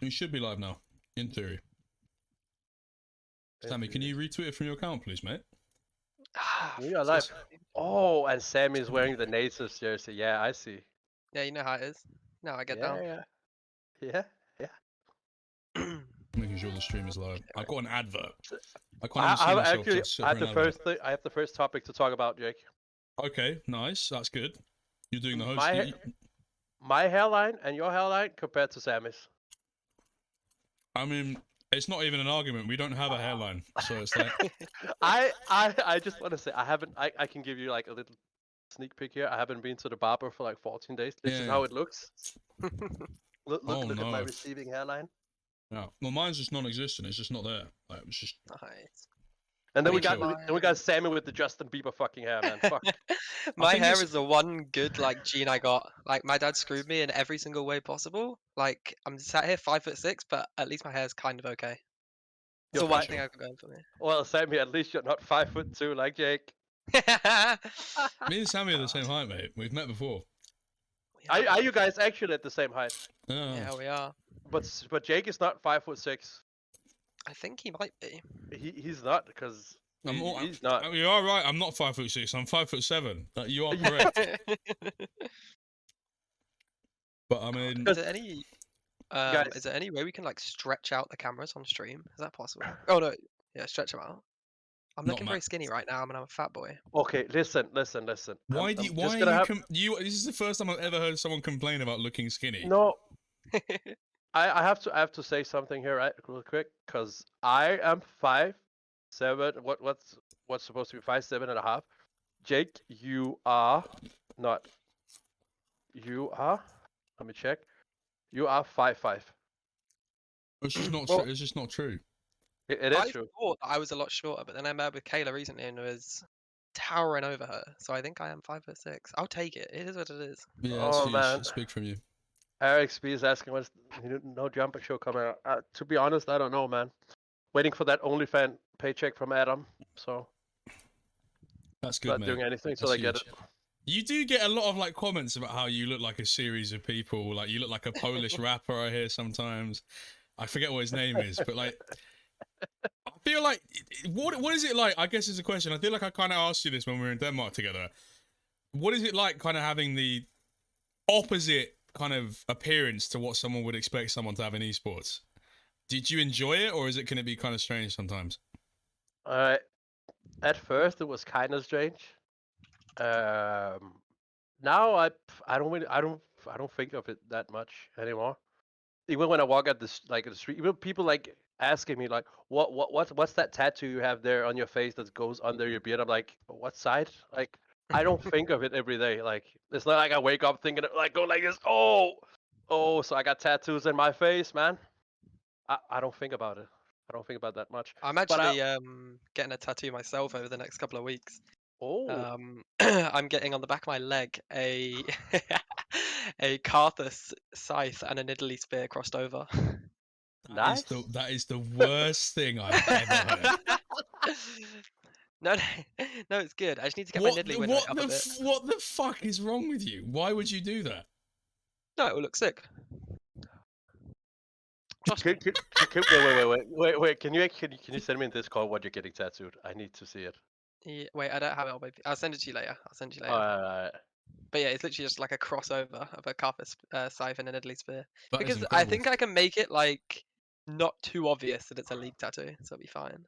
We should be live now, in theory. Sammy, can you retweet it from your account, please, mate? We are live. Oh, and Sammy is wearing the Natives jersey. Yeah, I see. Yeah, you know how it is. No, I get Yeah, down. yeah. Making sure the stream is live. I got an advert. I can't I even see have myself actually just I have for the an advert. first I have the first topic to talk about, Jake. Okay, nice. That's good. You're doing the host. My hairline and your hairline compared to Sammy's. I mean, it's not even an argument. We don't have a hairline, so it's like. I just want to say I can give you like a little sneak peek here. I haven't been to the barber for like 14 days. This is how it looks. Look at my receiving hairline. Yeah. Well, mine's just non-existent. It's just not there. Like, it's just nice. And then we got Sammy with the Justin Bieber fucking hair, man. Fuck. My hair is the one good like gene I got. Like my dad screwed me in every single way possible. Like I'm sat here 5'6", but at least my hair's kind of okay. It's the one thing I can go for me. Well, Sammy, at least you're not 5'2" like Jake. Me and Sammy are the same height, mate. We've met before. Are you guys actually at the same height? Yeah, we are. But Jake is not 5'6". I think he might be. He's not because he's not. You are right. I'm not 5'6". I'm 5'7". You are correct. But I mean, is there any way we can like stretch out the cameras on stream? Is that possible? Oh no, yeah, stretch them out. I'm looking very skinny right now. I'm a fat boy. Okay, listen. Why This is the first time I've ever heard someone complain about looking skinny. No. I have to say something here, right, real quick, because I am 5'7". What's supposed to be 5'7.5"? Jake, you are not. You are. Let me check. You are 5'5". It's just not true. It's just not true. It is true. I thought I was a lot shorter, but then I met with Kayla recently and was towering over her. So I think I am 5'6". I'll take it. It is what it is. Yeah, man. Speak from you. Eric's B is asking when's no jumper show coming out. To be honest, I don't know, man. Waiting for that OnlyFans paycheck from Adam. So that's good, not man. Doing anything till I get it. You do get a lot of like comments about how you look like a series of people. Like you look like a Polish rapper. I hear sometimes. I forget what his name is, but like, I feel like what is it like? I guess is a question. I feel like I kind of asked you this when we were in Denmark together. What is it like, kind of having the opposite kind of appearance to what someone would expect someone to have in esports? Did you enjoy it, or is it going to be kind of strange sometimes? At first it was kind of strange. Now I don't think of it that much anymore. Even when I walk at the street, even people like asking me like, what's that tattoo you have there on your face that goes under your beard? I'm like, what side? Like, I don't think of it every day. Like, it's not like I wake up thinking like go like this. Oh, so I got tattoos in my face, man. I don't think about it. I don't think about that much. I'm actually getting a tattoo myself over the next couple of weeks. Oh. I'm getting on the back of my leg a Carthus scythe and a Nidalee spear crossed over. Nice. That is the worst thing I've ever heard. No, it's good. I just need to get my Nidalee window up a bit. What the fuck is wrong with you? Why would you do that? No, it will look sick. Wait. Can you send me in Discord what you're getting tattooed? I need to see it. Yeah, wait, I don't have it on my. I'll send it to you later. Alright. But yeah, it's literally just like a crossover of a Carthus scythe and a Nidalee spear. That because I think I can make it like not too obvious that it's a league tattoo, so it'll be fine.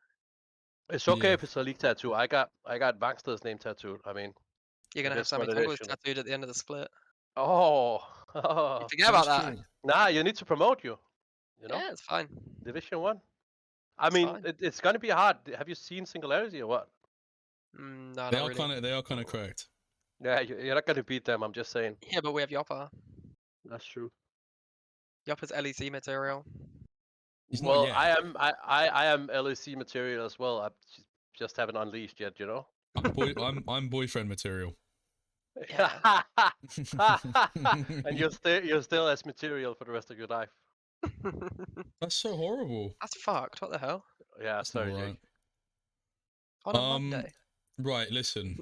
It's okay if it's a league tattoo. I got Bankster's name tattooed. I mean, you're gonna have Sammy Tungle's tattooed at the end of the split. Oh. You forget about that. True. Nah, you need to promote you. You know? Yeah, it's fine. Division 1. I mean, it's gonna be hard. Have you seen Singularity or what? No, they are kind of correct. Yeah, you're not gonna beat them. I'm just saying. Yeah, but we have Yoppa. That's true. Yoppa's LEC material. Well, I am LEC material as well. I just haven't unleashed yet, you know. I'm boyfriend material. Yeah. And you're still as material for the rest of your life. That's so horrible. That's fucked. What the hell? Yeah, That's sorry, right. Jake. On a Monday. Right, listen.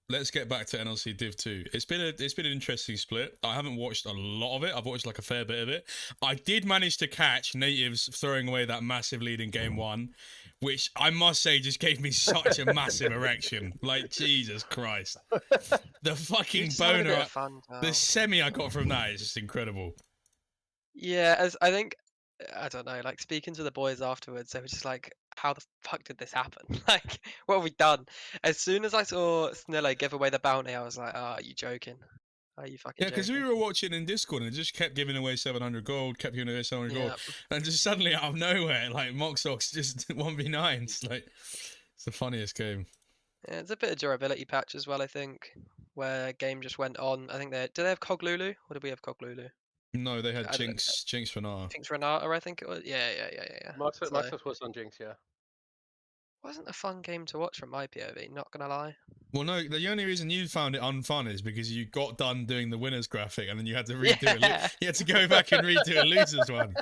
let's get back to NLC Div 2. It's been an interesting split. I haven't watched a lot of it. I've watched like a fair bit of it. I did manage to catch Natives throwing away that massive lead in game 1, which I must say just gave me such a massive erection. Like, Jesus Christ. The fucking You just having a bit boner, of fun, the pal. semi I got from that is just incredible. Yeah, as I think, I don't know, like speaking to the boys afterwards, they were just like, how the fuck did this happen? Like, what have we done? As soon as I saw Snillo give away the bounty, I was like, oh, are you joking? Are you fucking Yeah, because we joking? were watching in Discord and it just kept giving away 700 gold, kept giving away 700 Yeah. gold. And just suddenly out of nowhere, like, Moxox just 1v9s. Like, it's the funniest game. Yeah, it's a bit of durability patch as well, I think, where game just went on. I think do they have Coglulu? Or did we have Coglulu? No, they had I don't know. Jinx for now. Jinx Renata, I think it was. Yeah. So, Moxus was on Jinx, yeah. wasn't a fun game to watch from my POV, not gonna lie. Well, no, the only reason you found it unfun is because you got done doing the winners graphic and then you had to redo it. Yeah. You had to go back and redo a losers one.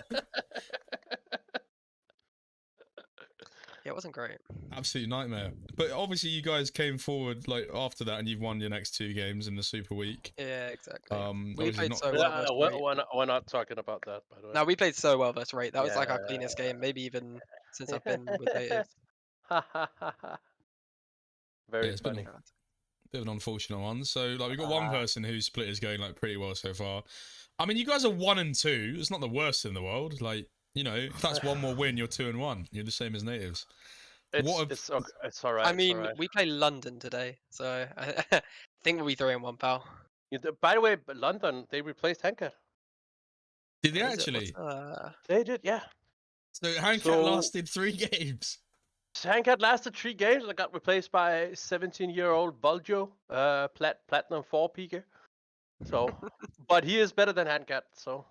Yeah, it wasn't great. Absolute nightmare. But obviously, you guys came forward like after that, and you've won your next 2 games in the Super Week. Yeah, exactly. We obviously played not- so well versus Rate. We're not talking about that, by the way. No, we played so well versus Rate. That was like our Yeah. cleanest game, maybe even since I've been with natives. Very Yeah, it's been funny. a bit of an unfortunate one. So, like, we've got one person whose split is going like pretty well so far. I mean, you guys are 1 and 2. It's not the worst in the world. Like, you know, if that's one more win, you're 2 and 1. You're the same as natives. It's all right. I mean, it's all right. we play London today, so I think we'll be 3-1, pal. By the way, London, they replaced Hanka. Did they Is it? actually? They did, yeah. So Hankat So- lasted 3 games. Hankat lasted 3 games and got replaced by 17-year-old Buljo, Platinum 4 peaker. So, but he is better than Hankat, so.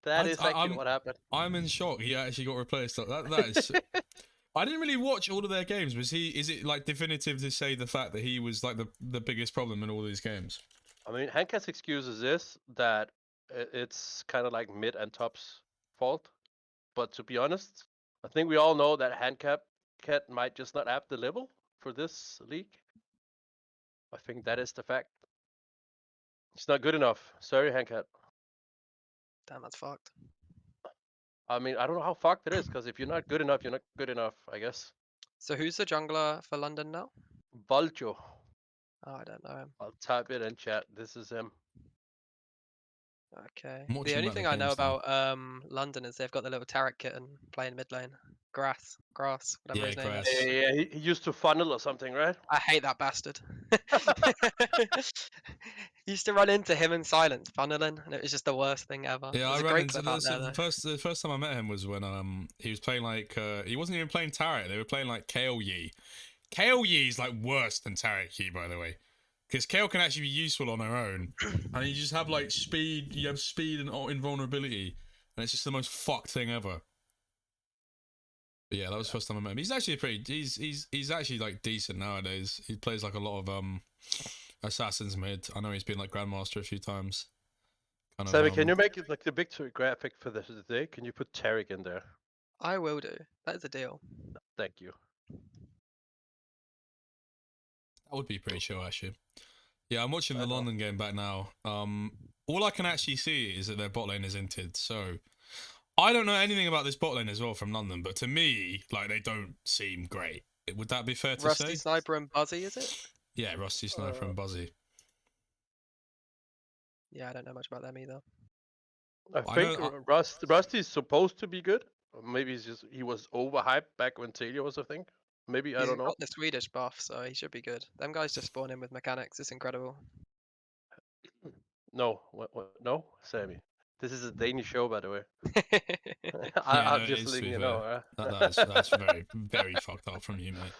That is actually what happened. I'm in shock. He actually got replaced. That is. I didn't really watch all of their games. Is it like definitive to say the fact that he was like the biggest problem in all these games? I mean, Hankat's excuse is this, that it's kind of like mid and top's fault. But to be honest, I think we all know that Hankat might just not have the level for this league. I think that is the fact. It's not good enough. Sorry, Hankat. Damn, that's fucked. I mean, I don't know how fucked it is, because if you're not good enough, you're not good enough, I guess. So who's the jungler for London now? Buljo. Oh, I don't know him. I'll type it in chat. This is him. Okay. I'm watching The only about the thing I know games now. about London is they've got the little Tarek kitten playing mid lane. Grass, whatever Yeah, his name Grass. is. Yeah, he used to funnel or something, right? I hate that bastard. Used to run into him in silence, funneling, and it was just the worst thing ever. Yeah, There's I a ran great into clip out there, the first time I met him was when he was playing like he wasn't even playing Tarek. They were playing like Kale Yi. Kale Yi is like worse than Tarek Yi, by the way, because Kale can actually be useful on her own, and you just have like speed. You have speed and invulnerability, and it's just the most fucked thing ever. But yeah, that was the first time I met him. He's actually he's actually like decent nowadays. He plays like a lot of Assassin's mid. I know he's been like Grandmaster a few times. Sammy, can you make it like the victory graphic for the day? Can you put Tarek in there? I will do. That is a deal. Thank you. That would be pretty chill, actually. Yeah, I'm watching the London game back now. All I can actually see is that their bot lane is inted. So I don't know anything about this bot lane as well from London, but to me, like, they don't seem great. Would that be fair to Rusty say? Sniper and Buzzy, is it? Yeah, Rusty Sniper and Buzzy. Yeah, I don't know much about them either. I think Rusty's supposed to be good. Or maybe he was overhyped back when Talia was a thing. Maybe I He's don't know. got the Swedish buff, so he should be good. Them guys just spawn in with mechanics. It's incredible. No, no, Sammy. This is a Danish show, by the way. I'm just letting you know. That's very, very fucked up from you, mate.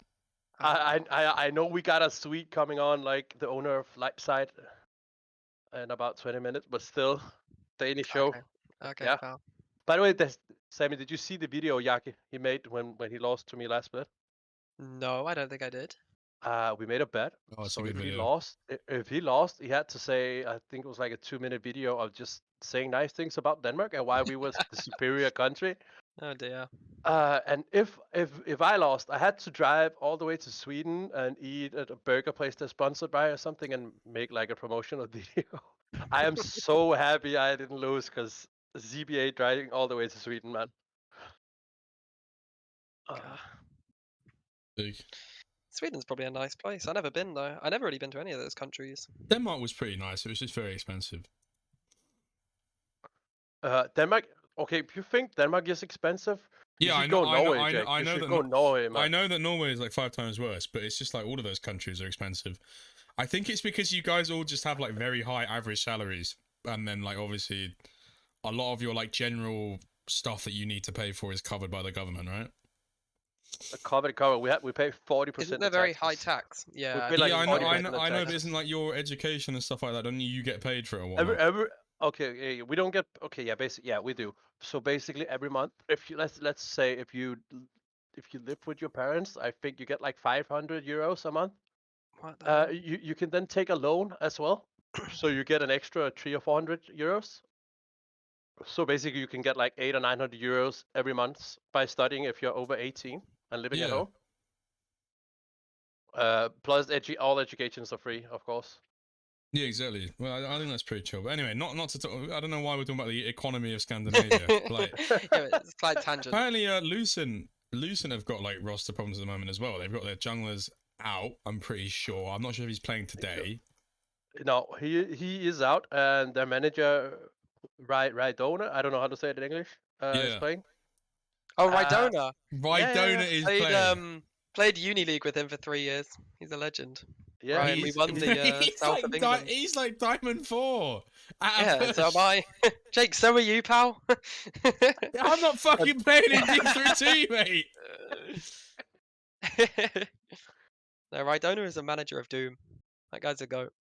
I know we got a Swede coming on, like the owner of Lightside, in about 20 minutes, but still, Danish show. Okay, Yeah. pal. By the way, Sammy, did you see the video Yaki he made when he lost to me last bet? No, I don't think I did. We made a bet. Oh, it's So a good if he video. lost, he had to say, I think it was like a 2-minute video of just saying nice things about Denmark and why we was the superior country. Oh dear. And if I lost, I had to drive all the way to Sweden and eat at a burger place they're sponsored by or something and make like a promotional video. I am so happy I didn't lose because ZBA driving all the way to Sweden, man. God. Big. Sweden's probably a nice place. I've never been though. I've never really been to any of those countries. Denmark was pretty nice. It was just very expensive. Denmark. Okay, if you think Denmark is expensive, you Yeah, I should know. go I know. Norway, I know. Jake. I You know should that. go Norway, I man. know that Norway is like 5 times worse, but it's just like all of those countries are expensive. I think it's because you guys all just have like very high average salaries, and then like obviously a lot of your like general stuff that you need to pay for is covered by the government, right? Cover. We pay 40% Isn't in there very high taxes. tax? Yeah. pay, like, Yeah, I know. 40% in I know. But taxes. isn't like your education and stuff like that? Don't you get paid for it or whatnot? Okay, we don't get okay. Yeah, basically, yeah, we do. So basically, every month, if you let's say if you live with your parents, I think you get like 500 euros a month. What the hell? You can then take a loan as well, so you get an extra 300 or 400 euros. So basically, you can get like 800 or 900 euros every month by studying if you're over 18 and living at Yeah. home. Plus, all educations are free, of course. Yeah, exactly. Well, I think that's pretty chill. But anyway, not to talk. I don't know why we're talking about the economy of Scandinavia. Like, Yeah, but it's a slight tangent. apparently, Lucen have got like roster problems at the moment as well. They've got their junglers out. I'm pretty sure. I'm not sure if he's playing today. No, he is out, and their manager, Rydona, I don't know how to say it in English, is Yeah. playing. Oh, Rydona. Rydona is Played playing. played Uni League with him for 3 years. He's a legend. Yeah, Ryan, we won the South of England. He's like Diamond 4. Yeah, so am I. Jake, so are you, pal. I'm not fucking playing in D3T, mate. No, Rydona is a manager of Doom. That guy's a goat.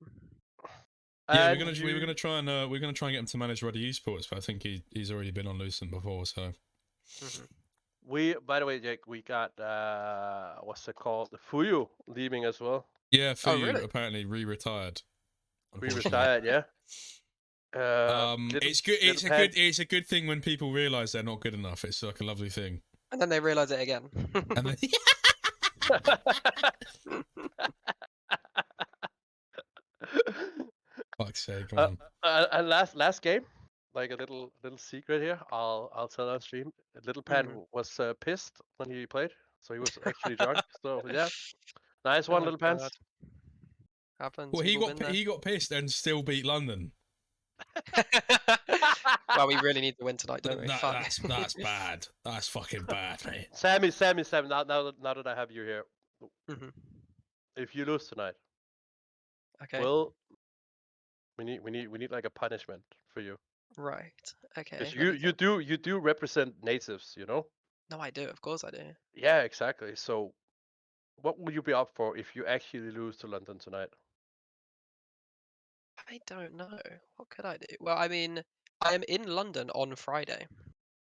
Yeah, and we were gonna try and get him to manage Ruddy Esports, but I think he's already been on Lucent before, so. By the way, Jake, we got what's it called? The Fuyu leaving as well. Yeah, for Oh, you really? apparently re-retired. We unfortunately. retired, yeah. It's good. It's a good thing when people realise they're not good enough. It's like a lovely thing. And then they realise it again. And then, fuck's sake, come on. And last game, like a little secret here. I'll tell on stream. Little Pan was pissed when he played, so he was actually drunk. So yeah, nice one, Oh, Little Pants. God. Happens. Well, we've all been there. he got pissed and still beat London. Well, we really need to win tonight, don't we? Fuck. That's bad. That's fucking bad, mate. Sammy. Now that I have you here, Mhm. if you lose tonight, Okay. well, we need like a punishment for you. Right. Okay. 'Cause let me think. you do represent natives, you know. No, I do. Of course I do. Yeah, exactly. So, what would you be up for if you actually lose to London tonight? I don't know. What could I do? Well, I mean, I am in London on Friday.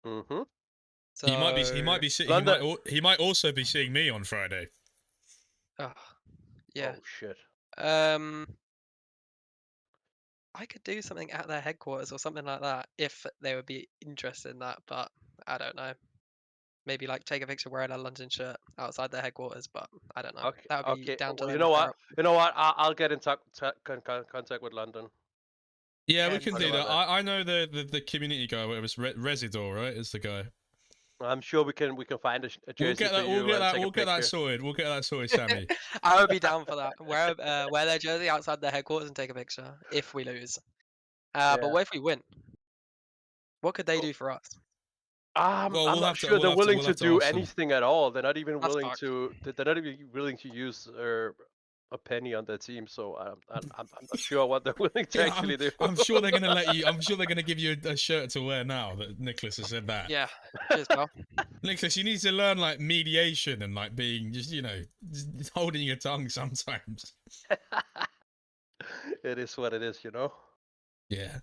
Mm-hmm. So He might London. he might also be seeing me on Friday. Oh, yeah. Oh shit. I could do something at their headquarters or something like that if they would be interested in that, but I don't know. Maybe like take a picture wearing a London shirt outside their headquarters, but I don't know. Okay. That would be Okay. down to Well, them you know if they're what? up. You know what? I'll get in contact with London. Yeah, we Yeah, can Sorry do that. about that. I know the community guy, whatever, it's Residor, right? Is the guy. I'm sure we can find a jersey for you and take a We'll get that picture. sorted. We'll get that sorted, Sammy. I would be down for that. Wear their jersey outside their headquarters and take a picture if we lose. But Yeah. what if we win? What could they do for us? Well, I'm not sure they're willing to do ask them. anything at all. They're not even That's willing fucked. to. They're not even willing to use a penny on their team. So I'm not sure what they're willing to Yeah, actually do. I'm sure they're gonna let you. I'm sure they're gonna give you a shirt to wear now that Nicholas has said that. Yeah. Cheers, pal. Nicholas, you need to learn like mediation and like being just just holding your tongue sometimes. It is what it is, you know. Yeah.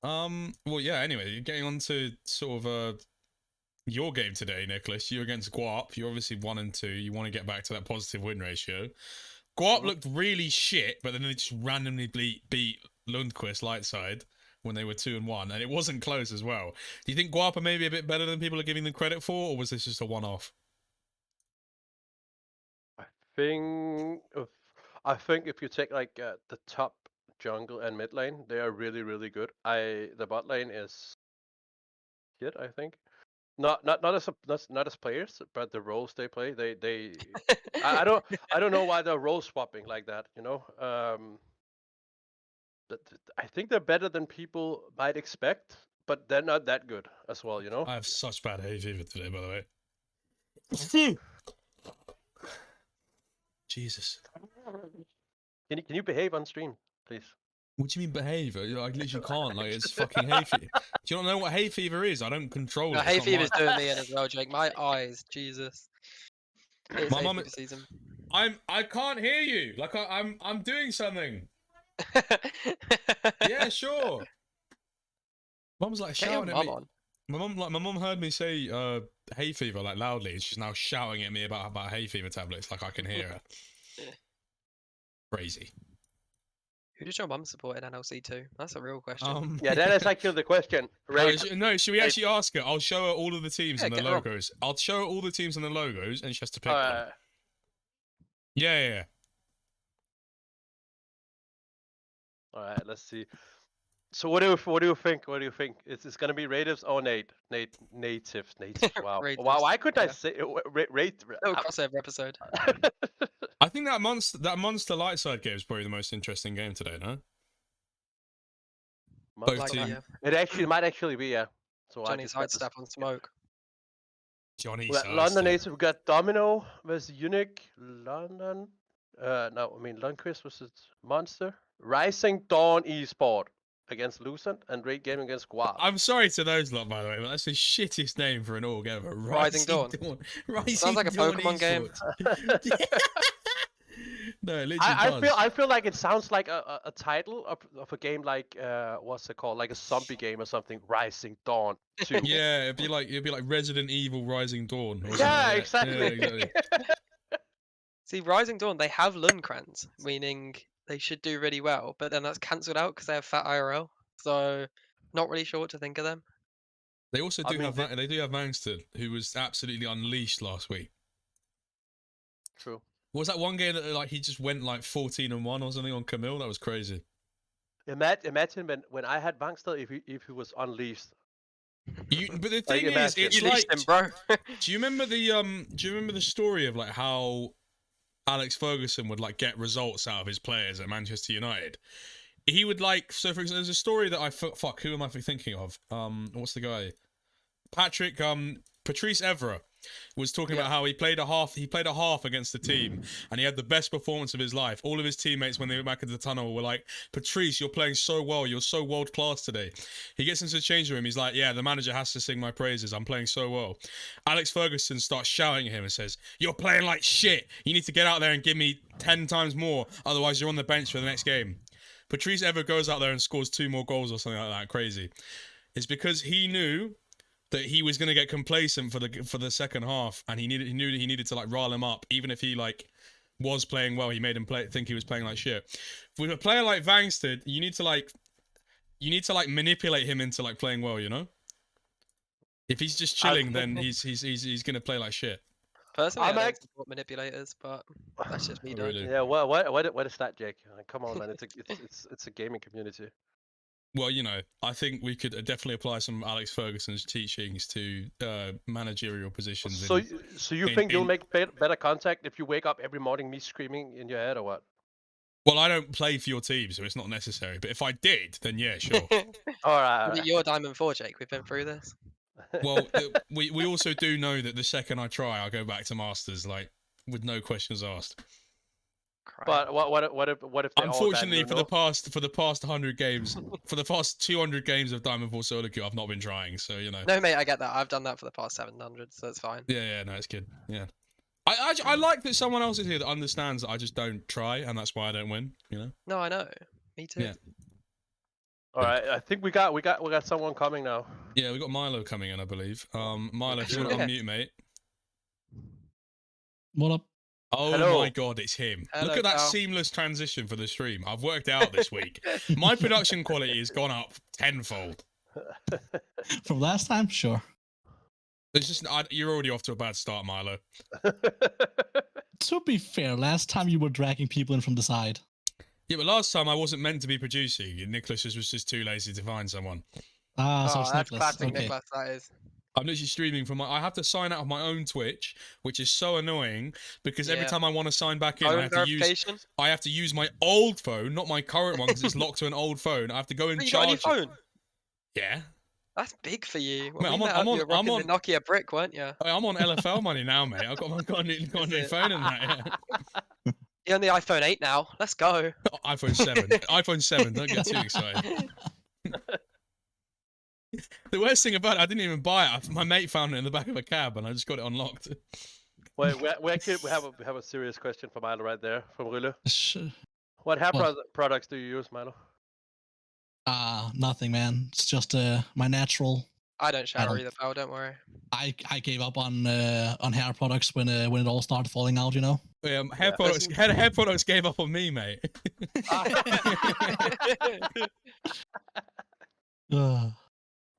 Well, yeah. Anyway, getting on to sort of your game today, Nicholas. You're against Guap. You're obviously 1-2. You want to get back to that positive win ratio. Guap looked really shit, but then they just randomly beat Lundqvist Lightside. when they were 2-1, and it wasn't close as well. Do you think Guapa may be a bit better than people are giving them credit for, or was this just a one-off? I think if you take like the top jungle and mid lane, they are really really good. The bot lane is shit. I think not as players, but the roles they play. I don't know why they're role swapping like that. I think they're better than people might expect, but they're not that good as well. I have such bad hay fever today, by the way. Jesus. Can you behave on stream, please? What do you mean behave? I literally can't. Like, it's fucking hay fever. Do you not know what hay fever is? I don't control No, it. hay fever's doing me in as well, Jake. My eyes, Jesus. It's My hay mum- fever season. I can't hear you. Like I'm doing something. Yeah, sure. Mum's like Get your shouting at mum me. on. My mum heard me say hay fever like loudly, and she's now shouting at me about hay fever tablets. Like I can hear her. Crazy. Who did your mum support in NLC 2? That's a real question. Yeah, that is actually the question. No, should we actually ask her? I'll show her all of the teams Yeah, and the get her on. logos. I'll show her all the teams and the logos, and she has to pick one. Alright. Yeah. All right, let's see. So what do you think? What do you think? Is this gonna be natives or natives? Wow. Natives, Wow. Why couldn't I yeah. say rate? Little crossover episode. I think that monster Lightside game is probably the most interesting game today, no? Both Like, teams. yeah. It might actually be, yeah. So I Johnny just got this- sidestep on smoke. Johnny. We got London natives. We got Domino versus Unique. London. No, I mean Lundqvist versus Monster. Rising Dawn Esport against Lucent and Raid Gaming against Guap. I'm sorry to those lot, by the way, but that's the shittest name for an org ever. Rising Dawn. Rising Sounds like a Dawn Pokemon game. Esports. No, it literally does. I feel like it sounds like a title of a game like what's it called, like a zombie game or something. Rising Dawn 2. Yeah, it'd be like Resident Evil Rising Dawn. Or something Yeah, like that. exactly. Yeah, exactly. See, Rising Dawn, they have Lundkrans, meaning they should do really well, but then that's cancelled out because they have Fat IRL. So, not really sure what to think of them. They also I do mean, have they do have Mangster, who was absolutely unleashed last week. True. What was that one game that like he just went like 14-1 or something on Camille? That was crazy. Imagine when I had Bangster if he was unleashed. But the Like, thing is, imagine. it's You leashed like, him, bro. do you remember the story of like how Alex Ferguson would like get results out of his players at Manchester United? He would like, so for example, there's a story that fuck, who am I thinking of? What's the guy? Patrice Evra was talking about how he played a half against the team and he had the best performance of his life. All of his teammates, when they went back into the tunnel, were like, Patrice, you're playing so well, you're so world class today. He gets into the change room, he's like, yeah, the manager has to sing my praises, I'm playing so well. Alex Ferguson starts shouting at him and says, you're playing like shit, you need to get out there and give me 10 times more, otherwise you're on the bench for the next game. Patrice Evra goes out there and scores 2 more goals or something like that. Crazy. It's because he knew that he was going to get complacent for the second half, and he knew that he needed to like rile him up, even if he like was playing well. He made him think he was playing like shit. With a player like Vangsted, you need to like manipulate him into like playing well. You know, if he's just chilling, then he's going to play like shit. Personally, I don't support manipulators, but that's just me. Oh, really? Yeah, what is that, Jake? Come on, man. It's a gaming community. Well, you know, I think we could definitely apply some Alex Ferguson's teachings to managerial positions. So you think you'll make better contact if you wake up every morning me screaming in your head or what? Well, I don't play for your team, so it's not necessary. But if I did, then yeah, sure. All right. You're Diamond 4, Jake. We've been through this. Well, we also do know that the second I try, I'll go back to Masters, like with no questions asked. But what if they unfortunately all for the past 100 games, for the past 200 games of Diamond 4 solo queue, I've not been trying, so you know. No, mate, I get that. I've done that for the past 700, so it's fine. Yeah, no, it's good. Yeah, I like that someone else is here that understands that I just don't try, and that's why I don't win. You know. No, I know. Me too. Yeah. All right, I think we got someone coming now. Yeah, we got Milo coming in, I believe. Milo, if you want to unmute, mate. What up? Oh Hello. my god, it's him. Hello, Look at that pal. seamless transition for the stream. I've worked out this week. My production quality has gone up tenfold. From last time, sure. It's just you're already off to a bad start, Milo. To be fair, last time you were dragging people in from the side. Yeah, but last time I wasn't meant to be producing, and Nicholas was just too lazy to find someone. Ah, so Oh, it's that's Nicholas. classic Okay. Nicholas, that is. I'm literally streaming from I have to sign out of my own Twitch, which is so annoying because every Yeah. time I want to sign back in, Phone I verification? have to use my old phone, not my current one, because it's locked to an old phone. I have to go and But you got a new charge it. phone? Yeah, That's big for you. When Mate, we I'm met on- up, you were I'm rocking the Nokia brick, weren't you? I'm on LFL money now, mate. I've got a new Is it? phone and that. Yeah. You're on the iPhone 8 now. Let's go. iPhone 7. iPhone 7. Don't get too excited. The worst thing about it, I didn't even buy it. My mate found it in the back of a cab, and I just got it unlocked. Wait, we have a serious question for Milo right there from Rulle. Sure. What hair What? products do you use, Milo? Nothing, man. It's just my natural. I don't shower don't- either, pal. Don't worry. I gave up on hair products when it all started falling out. You know. Hair products gave up on me, mate. Ugh.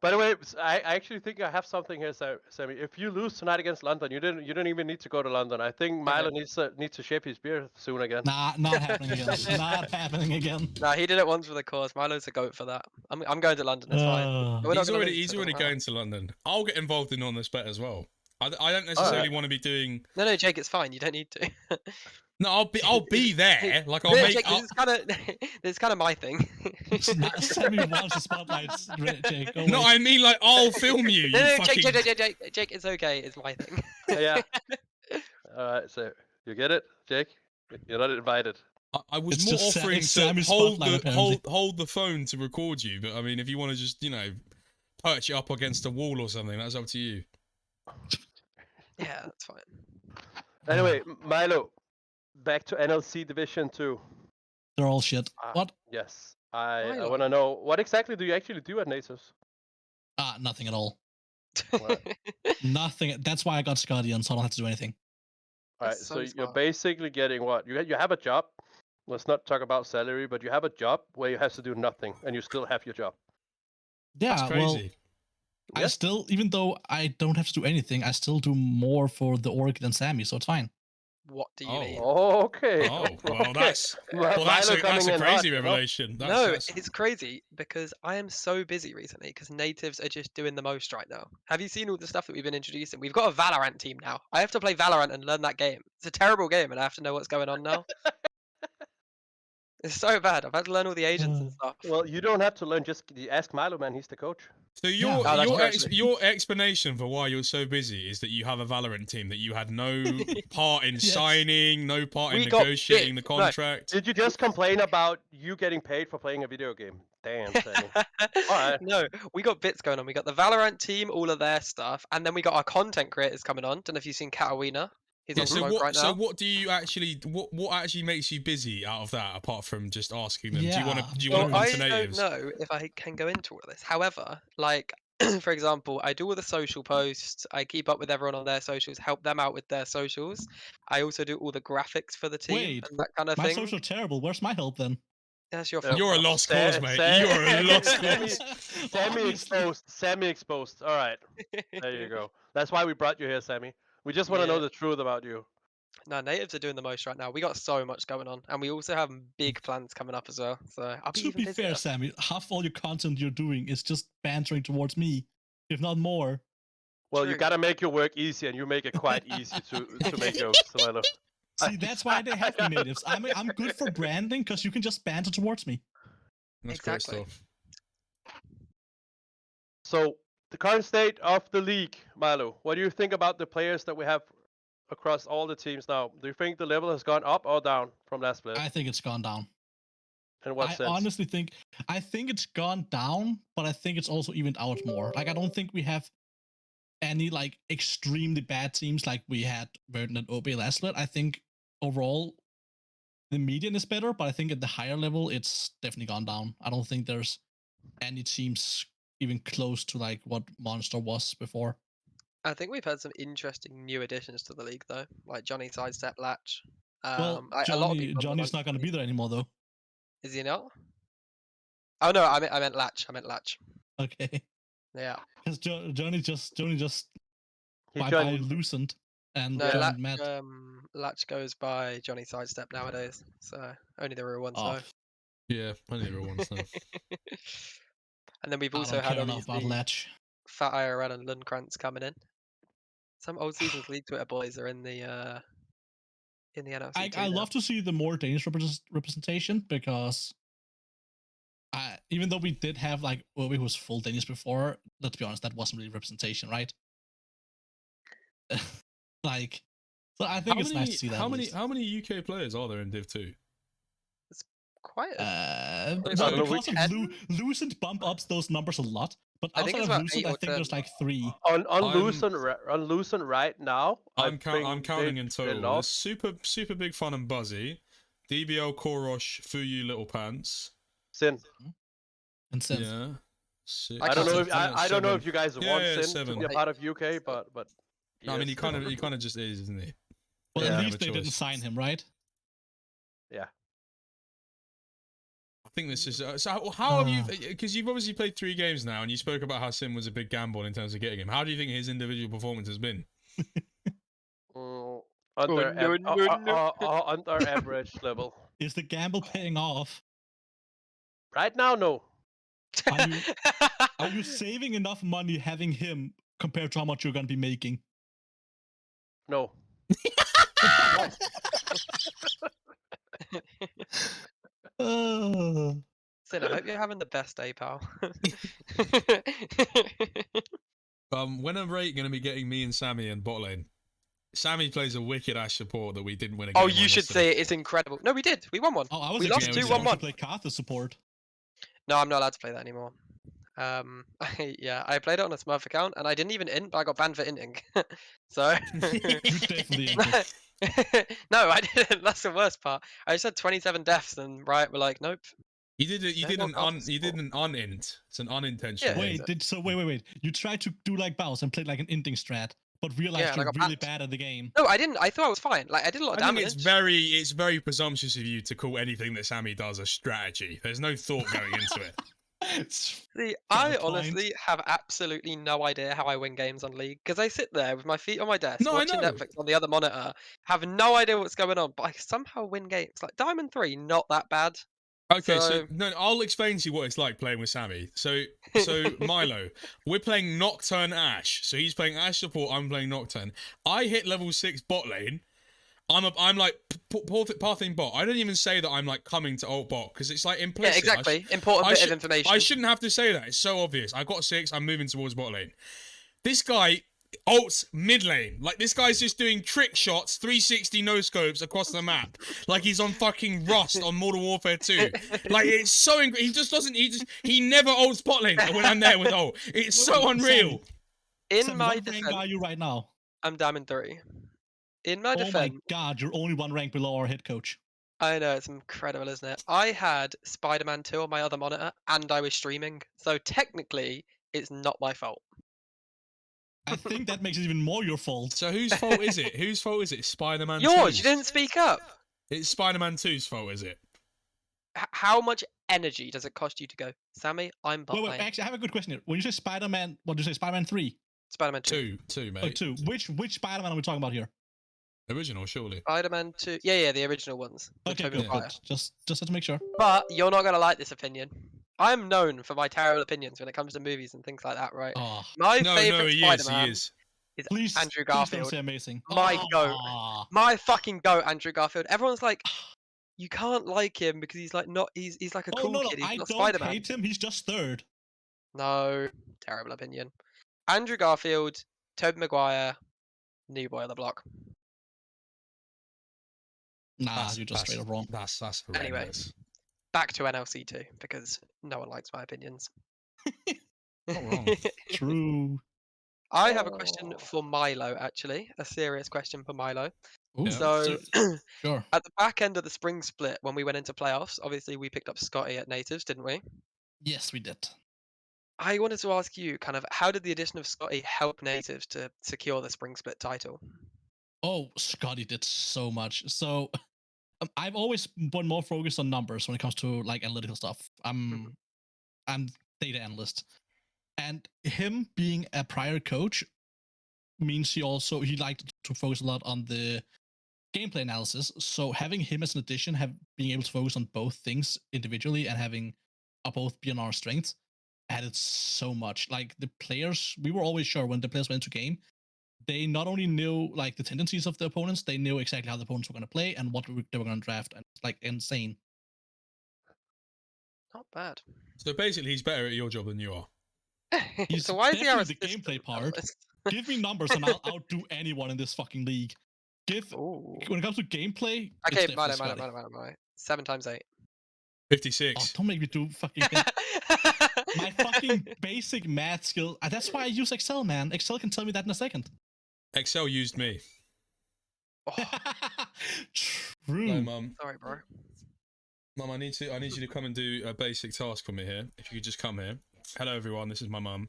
By the way, I actually think I have something here, Sammy. If you lose tonight against London, you don't even need to go to London. I think Milo needs to shape his beard soon again. Nah, not happening again. Not happening again. Nah, he did it once for the cause. Milo's a goat for that. I'm going to London. It's fine. We're not He's gonna already lose, he's so it already doesn't matter. going to London. I'll get involved in on this bet as well. I don't necessarily want to be doing. No, Jake, it's fine. You don't need to. No, I'll be there. Like I'll No, make. Jake, this is kind of my thing. Sammy wants the spotlights, Jake. Go No, away. I mean like I'll film you. No, You no, fucking. Jake, it's okay. It's my thing. Yeah. All right, so you get it, Jake? You're not invited. I was It's more just offering it's to Sammy's hold spotlight, the apparently. hold the phone to record you, but I mean, if you want to just perch it up against a wall or something, that's up to you. Yeah, that's fine. Anyway, Milo, back to NLC Division 2. They're all shit. What? Yes. I Milo. want to know, what exactly do you actually do at Natives? Nothing at all. What? Nothing. That's why I got Guardian, so I don't have to do anything. All right, That's so so you're smart. basically getting what? You have a job. Let's not talk about salary, but you have a job where you have to do nothing, and you still have your job. Yeah, That's well, crazy. I Yeah. still, even though I don't have to do anything, I still do more for the Orchid than Sammy, so it's fine. What do you Oh. mean? Okay. Oh well, okay. that's Milo that's a coming in crazy hot, you know? revelation. No, That's it's crazy because I am so busy recently because natives are just doing the most right now. Have you seen all the stuff that we've been introducing? We've got a Valorant team now. I have to play Valorant and learn that game. It's a terrible game and I have to know what's going on now. It's so bad. I've had to learn all the agents and stuff. Well, you don't have to learn. Just ask Milo, man. He's the coach. So Yeah. Oh, that's true, actually. your explanation for why you're so busy is that you have a Valorant team that you had no part in Yes. signing, no part in We got negotiating the bit. No. contract. Did you just complain about you getting paid for playing a video game? Damn, Sammy. Alright. No, we got bits going on. We got the Valorant team, all of their stuff, and then we got our content creators coming on. Don't know if you've seen Katawina. He's Yeah, on so smoke what? right now. So what do you actually? What actually makes you busy out of that? Apart from just asking them, do you want Yeah, to? Do you Well, want to come I to don't natives? know if I can go into all of this. However, like for example, I do all the social posts. I keep up with everyone on their socials, help them out with their socials. I also do all the graphics for the team Wait, and that kind of My thing. social terrible. Where's my help then? That's your Yeah, fault. You're a pal. lost cause, mate. You're a lost cause. Sammy Obviously. exposed. Sammy exposed. All right. There you go. That's why we brought you here, Sammy. We just want to know Yeah. the truth about you. No, natives are doing the most right now. We got so much going on, and we also have big plans coming up as well. So I'll be To even be busier. fair, Sammy, half all your content you're doing is just bantering towards me, if not more. Well, you True. gotta make your work easy, and you make it quite easy to make jokes. So Milo. See, that's why they have me, natives. I'm good for branding because you can just banter towards me. That's Exactly. great stuff. So the current state of the league, Milo. What do you think about the players that we have across all the teams now? Do you think the level has gone up or down from last split? I think it's gone down. In what I sense? honestly think it's gone down, but I think it's also evened out more. Like I don't think we have any like extremely bad teams like we had Verdant and OB last split. I think overall the median is better, but I think at the higher level it's definitely gone down. I don't think there's any teams even close to like what Monster was before. I think we've had some interesting new additions to the league, though, like Johnny Sidestep Latch. Well, A lot of people on the Johnny's not going to team. be there anymore though. Is he not? Oh no, I meant Latch. I meant Latch. Okay. Yeah. Because Johnny just He by joined. loosened and No, joined Matt. Latch goes by Johnny Sidestep nowadays. So only the real ones Oh, know. Yeah, only the real ones now. And then we've I also don't had care enough about obviously Latch. Fat IRL and Lundkrantz coming in. Some old seasons league Twitter boys are in the NLC too. I now. love to see the more Danish representation because even though we did have like Obi who was full Danish before, let's be honest, that wasn't really representation, right? Like, so I think it's nice to see that. How many UK players are there in Div 2? It's quite. I Well, don't know, because of 10? Lucent bump ups those numbers a lot, but I think outside it's of about Lucent, 8 I or think 10. there's like 3. on Lucent right now. I'm think counting in they total. There's lost. super big fun and buzzy. DBL, Korosh, Fuyu, Little Pants. Sin. And since Yeah. Six, I I don't know if seven, I don't know seven. if you guys Yeah, want yeah, Sin to seven. be a part of UK, but No, I mean, yes. he kind of just is, isn't he? well, Yeah. at Have least a they didn't choice. sign him, right? Yeah. I think this is so. How have you? Because you've obviously played 3 games now, and you spoke about how Sim was a big gamble in terms of getting him. How do you think his individual performance has been? Under no. under average level. Is the gamble paying off? Right now, no. Are you saving enough money having him compared to how much you're gonna be making? No. Sin, I hope you're having the best day, pal. When are Rate going to be getting me and Sammy in bot lane? Sammy plays a wicked ass support that we didn't win a game Oh, on you should yesterday. say it. It's incredible. No, we did. We won one. Oh, I was We lost expecting 2-1-1. to play Karthus support. No, I'm not allowed to play that anymore. Yeah, I played it on a Smurf account and I didn't even int, but I got banned for inting. So You definitely inted. no, I didn't. That's the worst part. I just had 27 deaths, and Riot were like, "Nope." You did it. You No did more an Karthus you did support. an unint. It's an unintentional. Yeah, int. Wait. You tried to do like Baus and played like an inting strat, but Yeah, realized and I you're got really banned. bad at the game. No, I didn't. I thought I was fine. Like I did a lot of I think damage. it's very presumptuous of you to call anything that Sammy does a strategy. There's no thought going into it. It's See, fair I point. honestly have absolutely no idea how I win games on League because I sit there with my feet on my desk No, I watching know. Netflix on the other monitor, have no idea what's going on, but I somehow win games. Like Diamond 3, not that bad. Okay, so So- no, I'll explain to you what it's like playing with Sammy. So Milo, we're playing Nocturne Ash. So he's playing Ash support. I'm playing Nocturne. I hit level 6 bot lane. I'm like pathing bot. I don't even say that I'm like coming to ult bot because it's like implicit. Yeah, exactly. Important bit of information. I shouldn't have to say that. It's so obvious. I got 6. I'm moving towards bot lane. This guy ults mid lane. Like this guy's just doing trick shots, 360 no scopes across the map. Like he's on fucking Rust on Modern Warfare 2. Like it's so he just doesn't. He never ults bot lane when I'm there with ult. It's so unreal. In Sam, my what rank defense, are you right now? I'm Diamond 3. In my Oh defense, my god, you're only one rank below our head coach. I know it's incredible, isn't it? I had Spider-Man 2 on my other monitor, and I was streaming, so technically, it's not my fault. I think that makes it even more your fault. So whose fault is it? Whose fault is it? Spider-Man 2's? Yours, you didn't speak up. It's Spider-Man 2's fault, is it? How much energy does it cost you to go, Sammy? I'm bot Wait, lane. actually, I have a good question here. When you say Spider-Man, what do you say, Spider-Man 3? Spider-Man 2. Two, mate. Oh, 2. Which Spider-Man are we talking about here? Original, surely. Spider-Man 2. Yeah, the original ones. with Okay, Tobey good. Maguire. Just to make sure. But you're not gonna like this opinion. I'm known for my terrible opinions when it comes to movies and things like that, right? Oh, My No, favorite he Spider-Man is. is please, Andrew please don't Garfield. say amazing. My goat. Aw. My fucking goat, Andrew Garfield. Everyone's like, you can't like him because he's like not. He's like a Oh cool no, kid. He's I not don't Spider-Man. hate him. He's just third. No, terrible opinion. Andrew Garfield, Tobey Maguire, new boy on the block. Nah, you're just straight up wrong. That's Anyway. horrendous. Back to NLC 2 because no one likes my opinions. Not wrong. True. I have a question for Milo, actually. A serious question for Milo. Ooh, So, sure. at the back end of the spring split, when we went into playoffs, obviously we picked up Scotty at Natives, didn't we? Yes, we did. I wanted to ask you, kind of, how did the addition of Scotty help Natives to secure the spring split title? Oh, Scotty did so much. So I've always been more focused on numbers when it comes to like analytical stuff. I'm data analyst, and him being a prior coach means he liked to focus a lot on the gameplay analysis. So having him as an addition, being able to focus on both things individually and having both be on our strengths added so much. Like the players, we were always sure when the players went into game, they not only knew like the tendencies of the opponents, they knew exactly how the opponents were going to play and what they were going to draft, and it's like insane. Not bad. So basically, he's better at your job than you are. He's So why is he our definitely the gameplay assistant part. analyst? Give me numbers and I'll outdo anyone in this fucking league. Ooh. When it comes to gameplay, Okay, it's mine. definitely Scotty. 7 times 8. 56. Oh, don't make me do fucking my fucking basic math skill. That's why I use Excel, man. Excel can tell me that in a second. Excel used me. Oh, True. No, Mum. sorry, bro. Mum, I need you to come and do a basic task for me here. If you could just come here. Hello, everyone. This is my mum.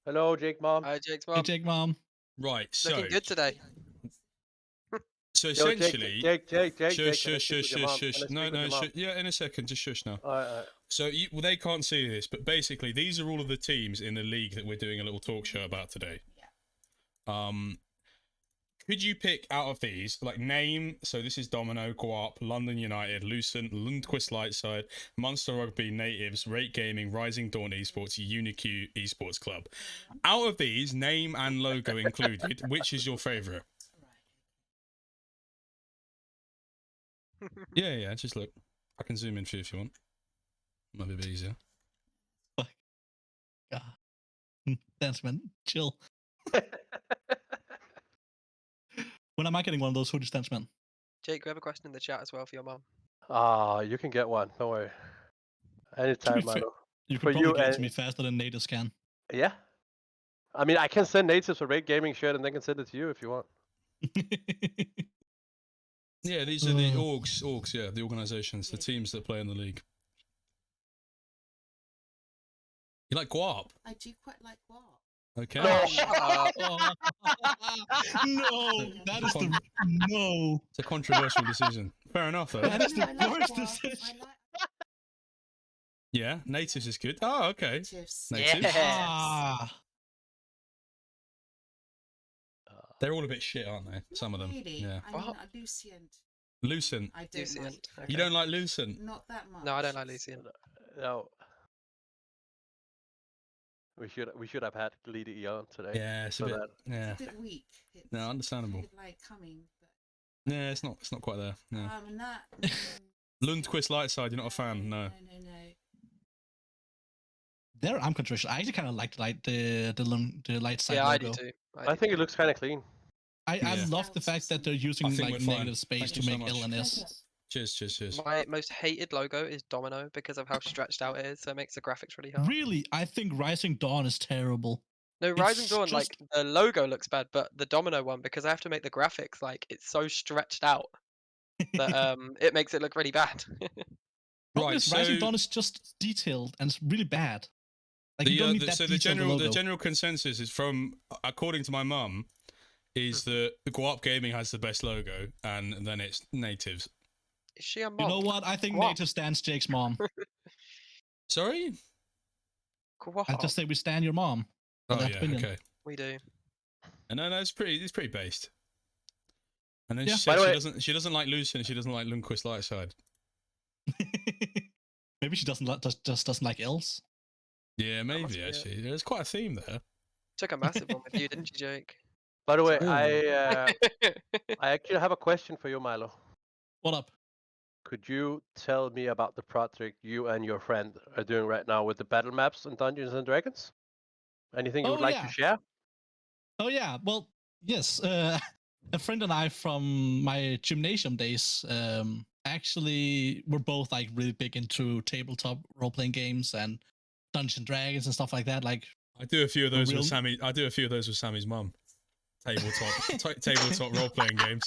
Hello, Jake, mom. Hi, Jake's Hey, mom. Jake, mom. Right. So. Looking good today. So Yo, essentially. Jake. Shush. No. Yeah, in a second. Just shush now. All right. So well, they can't see this, but basically these are all of the teams in the league that we're doing a little talk show about today. Could you pick out of these, like name, so this is Domino, Co-op, London United, Lucent, Lundquist Lightside, Monster Rugby, Natives, Rate Gaming, Rising Dawn Esports, UniQ Esports Club. Out of these, name and logo included, which is your favourite? Yeah, just look. I can zoom in for you if you want. Might be a bit easier. God. Thanks, man. Chill. When am I getting one of those hoodie stands, man? Jake, we have a question in the chat as well for your mom. You can get one. Don't worry. To Anytime, be fair, Milo. you For could probably you get it to and- me faster than natives can. Yeah. I mean, I can send natives a Rate Gaming shirt, and they can send it to you if you want. Yeah, these are the orgs, yeah, the organisations, the teams that play in the league. You like Guap? I do quite like guap. Okay. No. Shut up. No, that is the no. It's a controversial decision. Fair enough, though. That is the I like worst guap. decision. I like Yeah, natives is good. Oh, okay. natives. Natives. Yes. Ah, They're all a bit shit, aren't they? Some of them. Really? Yeah. I mean, What? Lucient. Lucent. I don't Lucient. like. Okay. You don't like Lucent? Not that much. No, I don't like Lucien. No. We should have had Lead Eon today. Yeah, it's a for bit. that. Yeah. It's a bit weak. It's No, understandable. kind of like coming, but Yeah, it's not quite there. Yeah. and that. Lundquist Lightside, you're not a fan? No. No. there I'm controversial. I actually kind of like the light side Yeah, I logo. do too. I think it looks kind of clean. I Yeah. love the fact that they're I using think like we're fine. negative space Thank to you so make much. L and S. Cheers. My most hated logo is Domino because of how stretched out it is, so it makes the graphics really hard. Really, I think Rising Dawn is terrible. No, Rising It's Dawn, just- like the logo looks bad, but the Domino one, because I have to make the graphics like it's so stretched out that it makes it look really bad. Problem Right, is, Rising so- Dawn is just detailed and it's really bad. Like you The, don't need that so detailed logo. the general consensus is from, according to my mum, is that Guap Gaming has the best logo, and then it's natives. Is she a mom? You know what? I think What? native stands Jake's mom. Sorry? I just say we stand your mom. Oh that yeah, opinion. okay. We do. And no, it's pretty based. And then Yeah. she By said the way- she doesn't like Lucien, she doesn't like Lundquist Lightside. Maybe she just doesn't like L's. Yeah, must maybe be it. actually. There's quite a theme there. Took a massive one with you, didn't you, Jake? By the way, Ooh. I actually have a question for you, Milo. What up? Could you tell me about the project you and your friend are doing right now with the battle maps and Dungeons and Dragons? Anything you would Oh, like yeah. to share? Oh yeah, well yes. A friend and I from my gymnasium days actually were both like really big into tabletop role playing games and Dungeons and Dragons and stuff like that. Like I do a few of those real- with Sammy. I do a few of those with Sammy's mum. Tabletop role playing games.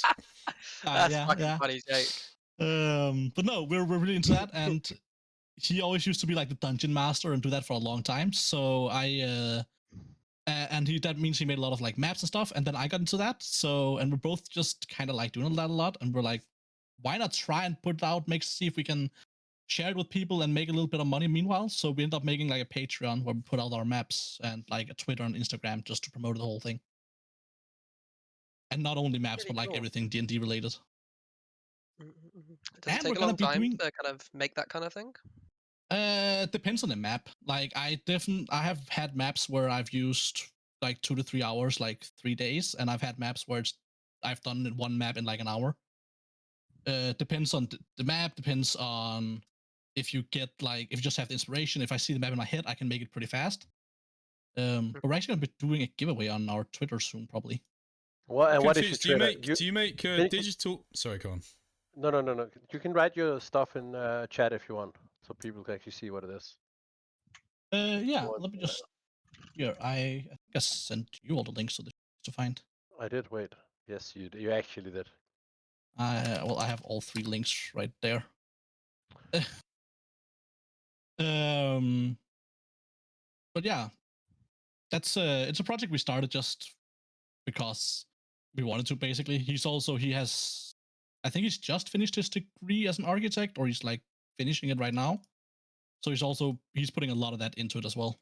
That's yeah, fucking yeah. funny, Jake. But no, we're really into that, and he always used to be like the dungeon master and do that for a long time. So that means he made a lot of like maps and stuff, and then I got into that. So, and we're both just kind of like doing that a lot, and we're like, why not try and put it out, see if we can share it with people and make a little bit of money meanwhile. So we end up making like a Patreon where we put out our maps and like a Twitter and Instagram just to promote the whole thing. And not only maps, Really but like cool. everything D&D related. Does it And take we're a gonna long be time doing- to kind of make that kind of thing? Depends on the map. Like I have had maps where I've used like 2 to 3 hours, like 3 days, and I've had maps where I've done it one map in like an hour. Depends on the map, depends on if you just have the inspiration. If I see the map in my head, I can make it pretty fast. We're actually gonna be doing a giveaway on our Twitter soon, probably. What and what is Confused. your Do Twitter? you make can you- digital? Sorry, go on. No. You can write your stuff in chat if you want, so people can actually see what it is. Yeah, What- let me just. Here, I think I sent you all the links to find. I did. Wait. Yes, you actually did. Well, I have all 3 links right there. But yeah, it's a project we started just because we wanted to. Basically, I think he's just finished his degree as an architect, or he's like finishing it right now. So he's putting a lot of that into it as well.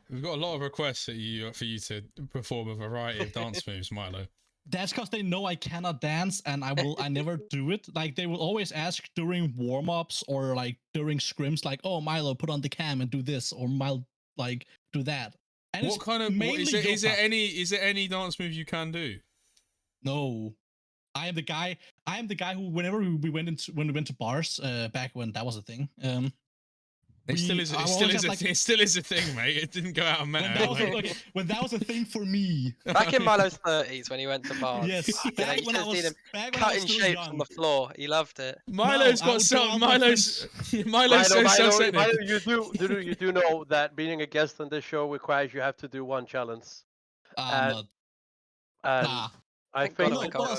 We've got a lot of requests for you to perform a variety of dance moves, Milo. That's because they know I cannot dance, and I never do it. Like they will always ask during warm-ups or like during scrims, like, "Oh, Milo, put on the cam and do this," or Milo, like, do that. And What kind of is there any dance move you can do? No, I am the guy who whenever we went to bars back when that was a thing. It still is a thing, mate. It didn't go out of meta. When that was a thing for me. Back in Milo's 30s when he went to bars. Yes, you know, back you when I should have seen was him cutting shapes on the floor. He loved it. Milo's got some. Milo's so self-centered. Milo, you do know that being a guest on this show requires you have to do one challenge. And I Thank think God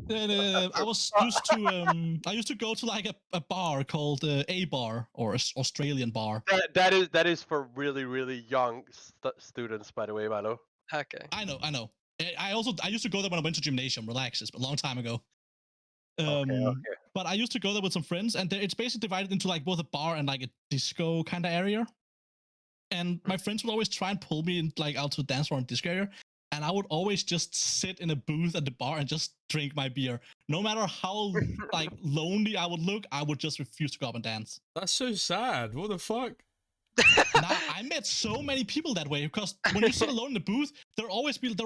No, I'm but I was saying, I used to go to like a bar called A Bar or Australian bar. that is for really really young students, by the way, Milo. Okay. I know. I used to go there when I went to gymnasium. Relax, but a long time ago. Okay. But I used to go there with some friends, and it's basically divided into like both a bar and like a disco kind of area. And my friends would always try and pull me in like out to the dance floor and disco area, and I would always just sit in a booth at the bar and just drink my beer. No matter how like lonely I would look, I would just refuse to go up and dance. That's so sad. What the fuck? Nah, I met so many people that way because when you sit alone in the booth, there are always people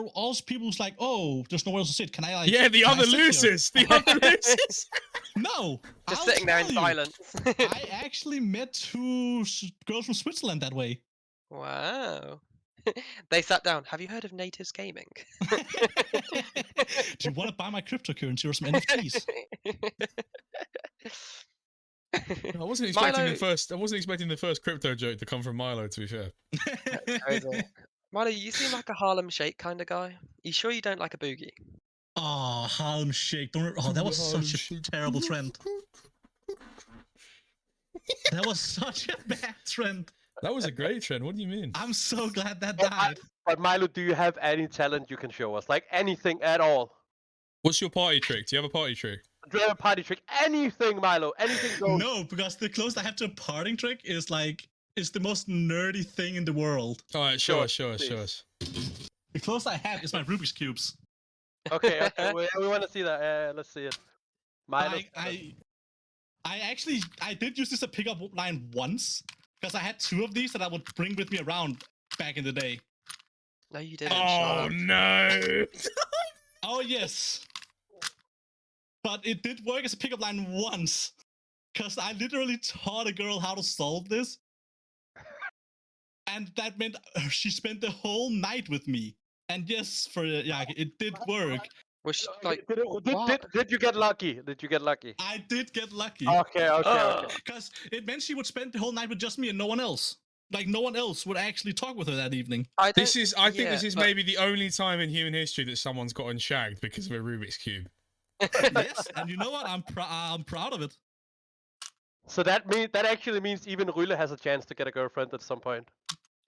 who's like, "Oh, there's nowhere else to sit. Can I like?" Yeah, the can I other sit here?" losers. The other losers. No, Just I'll sitting there in tell you, silence. I actually met 2 girls from Switzerland that way. Wow. They sat down. Have you heard of Natives Gaming? Do you want to buy my cryptocurrency or some NFTs? I wasn't expecting the first crypto joke to come from Milo. To be fair. Milo, you seem like a Harlem Shake kind of guy. You sure you don't like a boogie? Oh, Harlem Shake. That was such a terrible trend. That was such a bad trend. That was a great trend. What do you mean? I'm so glad that died. But Milo, do you have any talent you can show us? Like anything at all? What's your party trick? Do you have a party trick? Do you have a party trick? Anything, Milo? Anything goes. No, because the closest I have to a parting trick is the most nerdy thing in the world. All right, show us. The closest I have is my Rubik's cubes. Okay, we want to see that. Let's see it. Milo. I did use this as a pickup line once because I had 2 of these that I would bring with me around back in the day. No, you didn't. Oh no! Oh yes, but it did work as a pickup line once because I literally taught a girl how to solve this, and that meant she spent the whole night with me. And yes, it did work. Was like, did you get lucky? Did you get lucky? I did get lucky. Okay. Because it meant she would spend the whole night with just me and no one else. Like no one else would actually talk with her that evening. I think this is maybe the only time in human history that someone's gotten shagged because of a Rubik's cube. Yes, and you know what? I'm proud of it. So that actually means even Rühle has a chance to get a girlfriend at some point.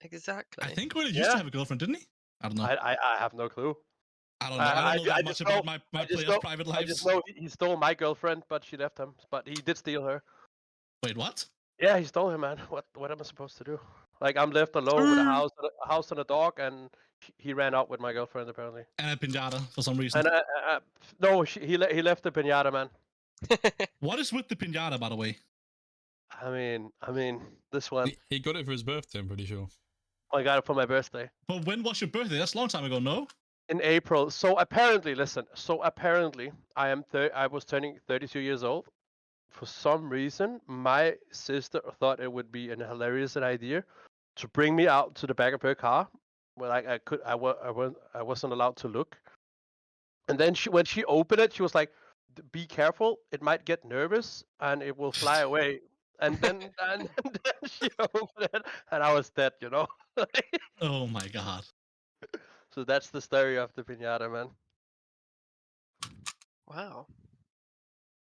Exactly. I think Rühle used to have a girlfriend, didn't he? I don't know. I have no clue. I don't know. I don't know that much about my I just players' know, private I just lives. know he stole my girlfriend, but she left him. But he did steal her. Wait, what? Yeah, he stole her, man. What am I supposed to do? Like I'm left alone with a house and a dog, and he ran out with my girlfriend apparently. And a pinata for some reason. And no, he left the pinata, man. What is with the pinata, by the way? I mean, this one He got it for his birthday, I'm pretty sure. I got it for my birthday But when was your birthday? That's a long time ago, no? in April. So apparently, listen. So apparently, I was turning 32 years old. For some reason, my sister thought it would be an hilarious idea to bring me out to the back of her car, where like I wasn't allowed to look. And then when she opened it, she was like, "Be careful! It might get nervous and it will fly away." And then and then she opened it, and I was dead, you know. Oh my god. So that's the story of the pinata, man. Wow.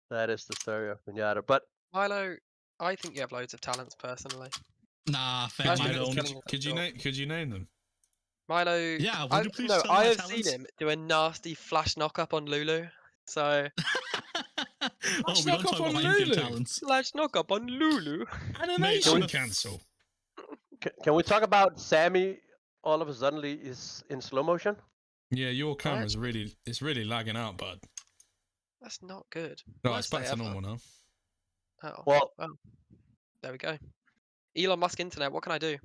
That is the story of pinata. But Milo, I think you have loads of talents personally. Nah, I fam, I think don't. telling yourself short. Could you name them? Milo, Yeah, would you please no, tell I my have talents? seen him do a nasty flash knock up on Lulu. So Oh, we knock don't up talk on about in-game Lulu. talents. flash knock up on Lulu. Animation Mate, cancel. can we talk about Sammy? All of a suddenly is in slow motion. Yeah, your What? camera's it's really lagging out, bud. That's not good. No, Worst it's back day to ever. normal now. Oh, Well, there we go. Elon Musk internet. What can I do?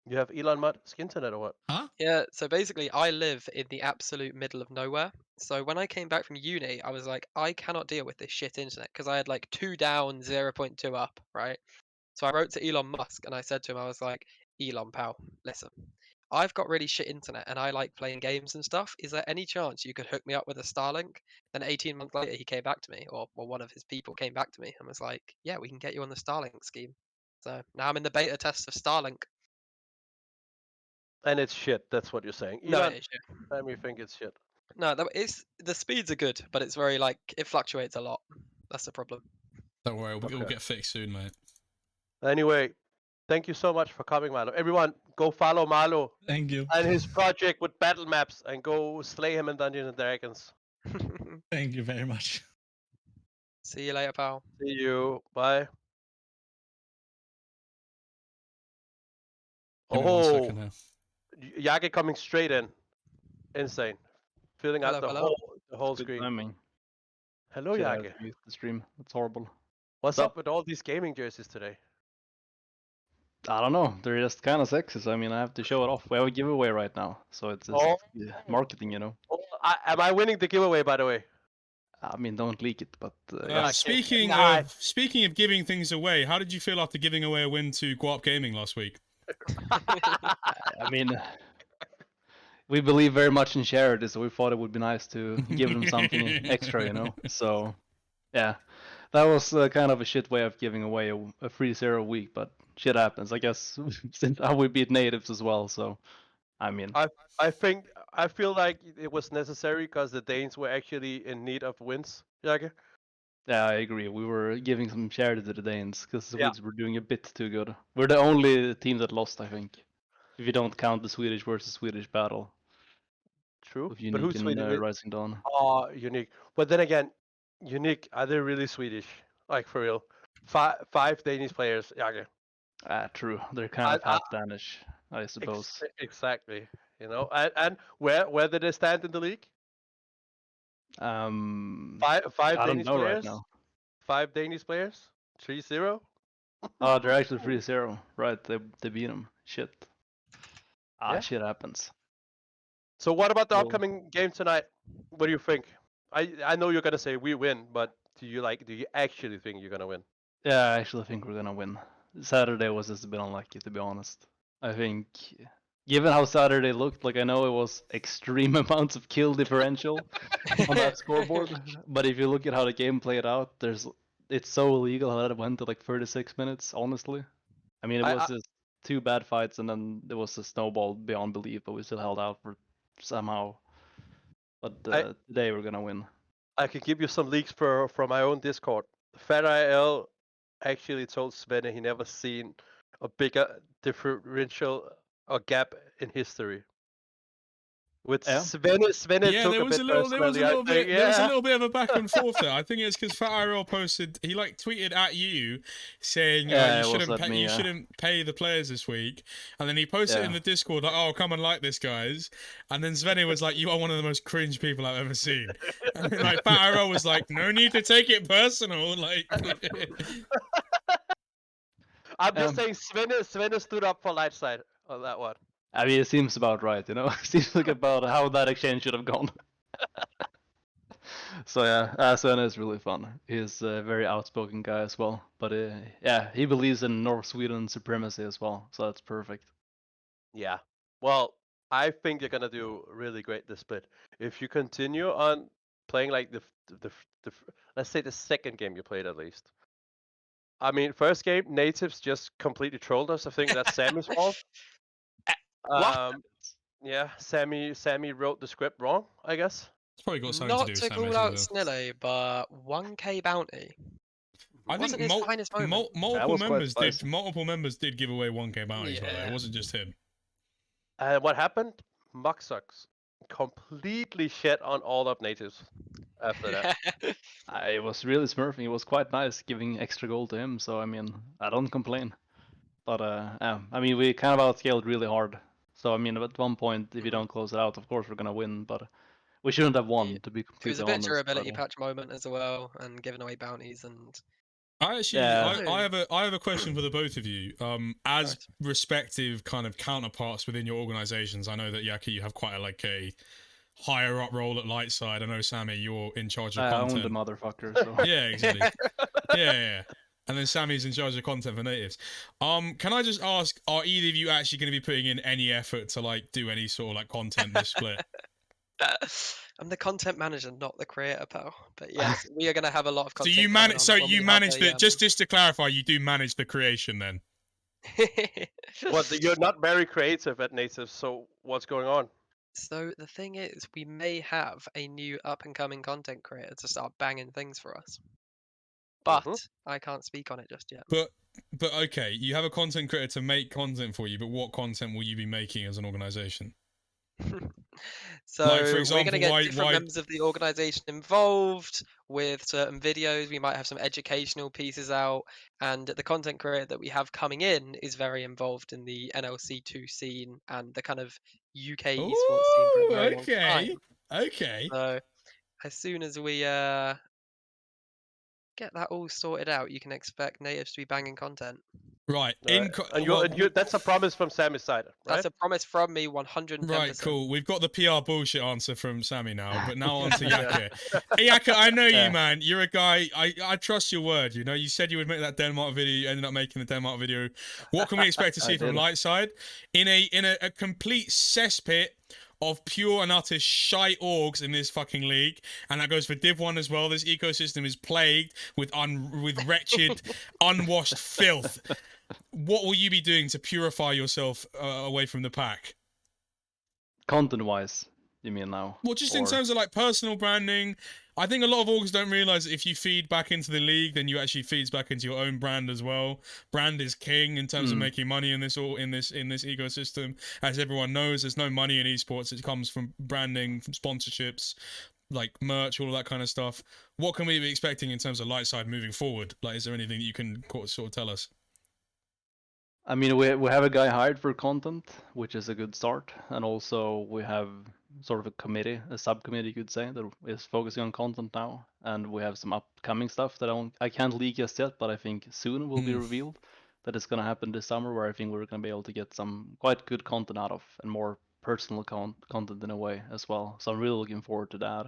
you have Elon Musk internet or what? huh? Yeah, so basically, I live in the absolute middle of nowhere. So when I came back from uni, I was like, I cannot deal with this shit internet because I had like 2 down, 0.2 up, right? So I wrote to Elon Musk and I said to him, I was like, Elon, pal, listen, I've got really shit internet and I like playing games and stuff. Is there any chance you could hook me up with a Starlink? Then 18 months later, he came back to me, or one of his people came back to me and was like, yeah, we can get you on the Starlink scheme. So now I'm in the beta test of Starlink. And it's shit. That's what you're saying. No, Elon, it is shit. let me think it's shit. No, the speeds are good, but it's very like it fluctuates a lot. That's the problem. Don't worry, we'll Okay. get fixed soon, mate. Anyway, thank you so much for coming, Marlo. Everyone, go follow Marlo Thank you. and his project with battle maps and go slay him in Dungeons and Dragons. Thank you very much. See you later, pal. See you. Bye. Give me 1 Oh, second here. Yagi coming straight in. Insane. Filling out Hello. the whole Good screen. timing. Hello, Shit, I have Yagi. to mute the stream. That's horrible. What's Sup? up with all these gaming jerseys today? I don't know. They're just kind of sexy. So I mean, I have to show it off. We have a giveaway right now, so it's just Oh. marketing, you know. Oh, am I winning the giveaway, by the way? I mean, don't leak it, but yeah. Okay. Speaking Nah. of giving things away, how did you feel after giving away a win to Guap Gaming last week? I mean, we believe very much in charity, so we thought it would be nice to give them something extra, you know. So yeah, that was kind of a shit way of giving away a free 0 week, but shit happens. I guess since we beat natives as well, so I mean. I feel like it was necessary because the Danes were actually in need of wins. Yagi. Yeah, I agree. We were giving some charity to the Danes because the Yeah. Swedes were doing a bit too good. We're the only team that lost, I think, if you don't count the Swedish versus Swedish battle True. with But Unique who's and Swedish? Rising Dawn. Oh, Unique. But then again, Unique, are they really Swedish? Like for real? Five Danish players, Yagi. Ah, true. They're kind I- of half Danish, I suppose. Exactly. You know, and where did they stand in the league? Five I don't Danish know players. right now. 5 Danish players. 3-0. Oh, they're actually 3-0. Right, they beat them. Shit. Yeah. Shit happens. So what about the Well- upcoming game tonight? What do you think? I know you're gonna say we win, but do you actually think you're gonna win? Yeah, I actually think we're gonna win. Saturday was just a bit unlucky, to be honest. I think, given how Saturday looked, like I know it was extreme amounts of kill differential on that scoreboard, but if you look at how the game played out, it's so illegal how it went to like 36 minutes. Honestly, I mean it was just 2 bad fights, and then there was a snowball beyond belief, but we still held out for somehow. But today we're gonna win. I can give you some leaks from my own Discord. FatIL actually told Svenne he never seen a bigger differential or gap in history. With Yeah. Sven Yeah, took there a was bit a little, there was a personally, I little think, bit, there was a yeah. little bit of a back and forth there. I think it's because Fat IRL posted, he like tweeted at you saying Yeah, you it was shouldn't at pay, me, you yeah. shouldn't pay the players this week, and then he posted in Yeah. the Discord like, oh, come and like this, guys, and then Svenny was like, you are one of the most cringe people I've ever seen, and then like Fat IRL was like, no need to take it personal, like. I'm just saying Sven stood up for Lightside on that one. I mean, it seems about right, you know. Seems like about how that exchange should have gone. So yeah, Sven is really fun. He's a very outspoken guy as well. But yeah, he believes in North Sweden supremacy as well. So that's perfect. Yeah. Well, I think you're gonna do really great this split. If you continue on playing like let's say the second game you played at least. I mean, first game, natives just completely trolled us. I think that's Sammy's fault. What? Yeah, Sammy wrote the script wrong, I guess. It's probably got something to Not do with to Sam call as out well. Snillo, but 1k bounty. I think Wasn't his finest moment. multiple was quite members did spicy. multiple members did give away 1k bounties. By the way, it Yeah. wasn't just him. And what happened? Mucksucks completely shit on all of natives after that. I was really smurfing. It was quite nice giving extra gold to him. So I mean, I don't complain. But yeah, I mean, we kind of outscaled really hard. So I mean, at one point, if you don't close it out, of course we're gonna win. But we shouldn't have won, Yeah. to be It was completely a bit honest. durability But, patch moment as well, and giving away bounties and. I actually, Yeah. I have a question for the both of you. As Right. respective kind of counterparts within your organizations, I know that Yaki, you have quite a higher up role at Lightside. I know Sammy, you're in charge of I own content. the motherfucker. So. Yeah, exactly. yeah. And then Sammy's in charge of content for natives. Can I just ask, are either of you actually going to be putting in any effort to like do any sort of like content this split? I'm the content manager, not the creator, pal. But yes, we are going to have a lot of So content. you coming manage. on So when you we have manage a, the. Just to clarify, you do manage the creation then. What? You're not very creative at native, so what's going on? So the thing is, we may have a new up and coming content creator to start banging things for us. But I can't speak on it just yet. But okay, you have a content creator to make content for you, but what content will you be making as an organization? So Like, for we're example, going to get why- different why- members of the organization involved with certain videos. We might have some educational pieces out, and the content creator that we have coming in is very involved in the NLC 2 scene and the kind of UK esports scene for a Ooh, very long okay, time. okay. So as soon as we get that all sorted out, you can expect natives to be banging content. Right. And that's a promise from Sammy's side, right? That's a promise from me, 110%. Right, cool. We've got the PR bullshit answer from Sammy now, but now on to Yeah. Yaka. Hey, Yaka, I know Yeah. you, man. You're a guy. I trust your word. You know, you said you would make that Denmark video. You ended up making the Denmark video. What can we expect to I see from did. Lightside in a complete cesspit of pure and utter shite orgs in this fucking league, and that goes for Div 1 as well. This ecosystem is plagued with wretched, unwashed filth. What will you be doing to purify yourself away from the pack? Content-wise, you mean now? Well, just in Or- terms of like personal branding, I think a lot of orgs don't realize that if you feed back into the league, then you actually feeds back into your own brand as well. Brand is king in terms of making money in this ecosystem. As everyone knows, there's no money in esports. It comes from branding, from sponsorships, like merch, all of that kind of stuff. What can we be expecting in terms of Lightside moving forward? Like, is there anything that you can sort of tell us? I mean, we have a guy hired for content, which is a good start, and also we have sort of a committee, a subcommittee, you could say, that is focusing on content now, and we have some upcoming stuff that I can't leak just yet, but I think soon will be revealed that it's gonna happen this summer, where I think we're gonna be able to get some quite good content out of, and more personal content in a way as well. So I'm really looking forward to that.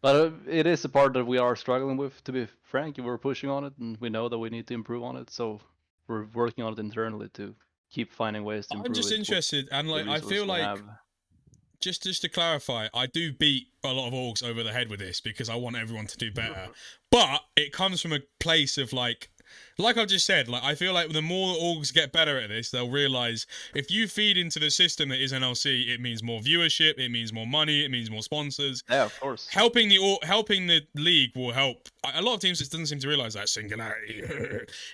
But it is a part that we are struggling with, to be frank. We're pushing on it, and we know that we need to improve on it. So we're working on it internally to keep finding ways to improve. I'm just interested, and like I feel like just to clarify, I do beat a lot of orgs over the head with this because I want everyone to do better. But it comes from a place of like like I've just said, like I feel like the more orgs get better at this, they'll realize if you feed into the system that is NLC, it means more viewership, it means more money, it means more sponsors. Yeah, of course. Helping the league will help. A lot of teams just doesn't seem to realize that singularity.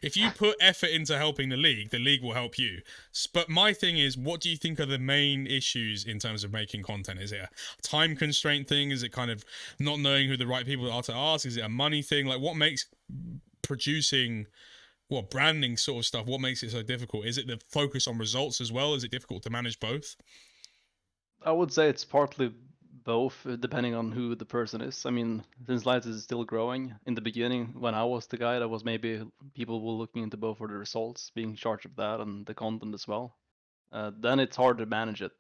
If you put effort into helping the league will help you. But my thing is, what do you think are the main issues in terms of making content? Is it a time constraint thing? Is it kind of not knowing who the right people are to ask? Is it a money thing? Like, what makes producing, branding sort of stuff, what makes it so difficult? Is it the focus on results as well? Is it difficult to manage both? I would say it's partly both, depending on who the person is. I mean, since Lights is still growing, in the beginning, when I was the guy, that was maybe people were looking into both for the results, being in charge of that, and the content as well. Then it's hard to manage it.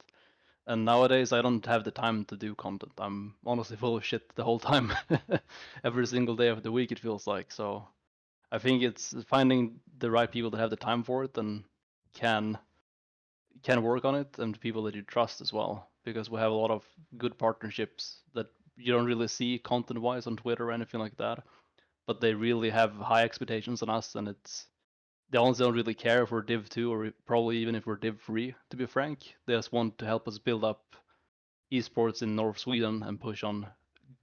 And nowadays, I don't have the time to do content. I'm honestly full of shit the whole time. Every single day of the week, it feels like. So I think it's finding the right people that have the time for it and can work on it, and people that you trust as well, because we have a lot of good partnerships that you don't really see content wise on Twitter or anything like that, but they really have high expectations on us, and they honestly don't really care if we're Div 2 or probably even if we're Div 3, to be frank. They just want to help us build up esports in North Sweden and push on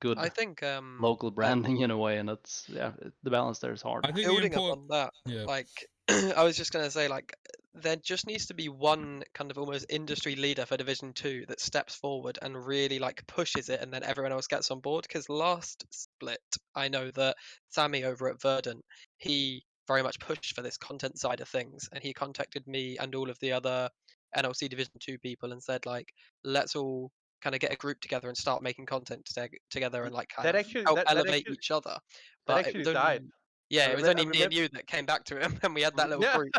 good I think local branding in a way, and that's the balance there is hard. I think building up on that, yeah. like I was just gonna say, like there just needs to be one kind of almost industry leader for Division 2 that steps forward and really like pushes it, and then everyone else gets on board. Because last split, I know that Sammy over at Verdant, he very much pushed for this content side of things, and he contacted me and all of the other NLC Division 2 people and said like, let's all kind of get a group together and start making content together and like kind That of actually help that elevate actually each other. that But it actually was only, died. yeah, I it was remember. only me and you that came back to him, and we had that little Yeah. group.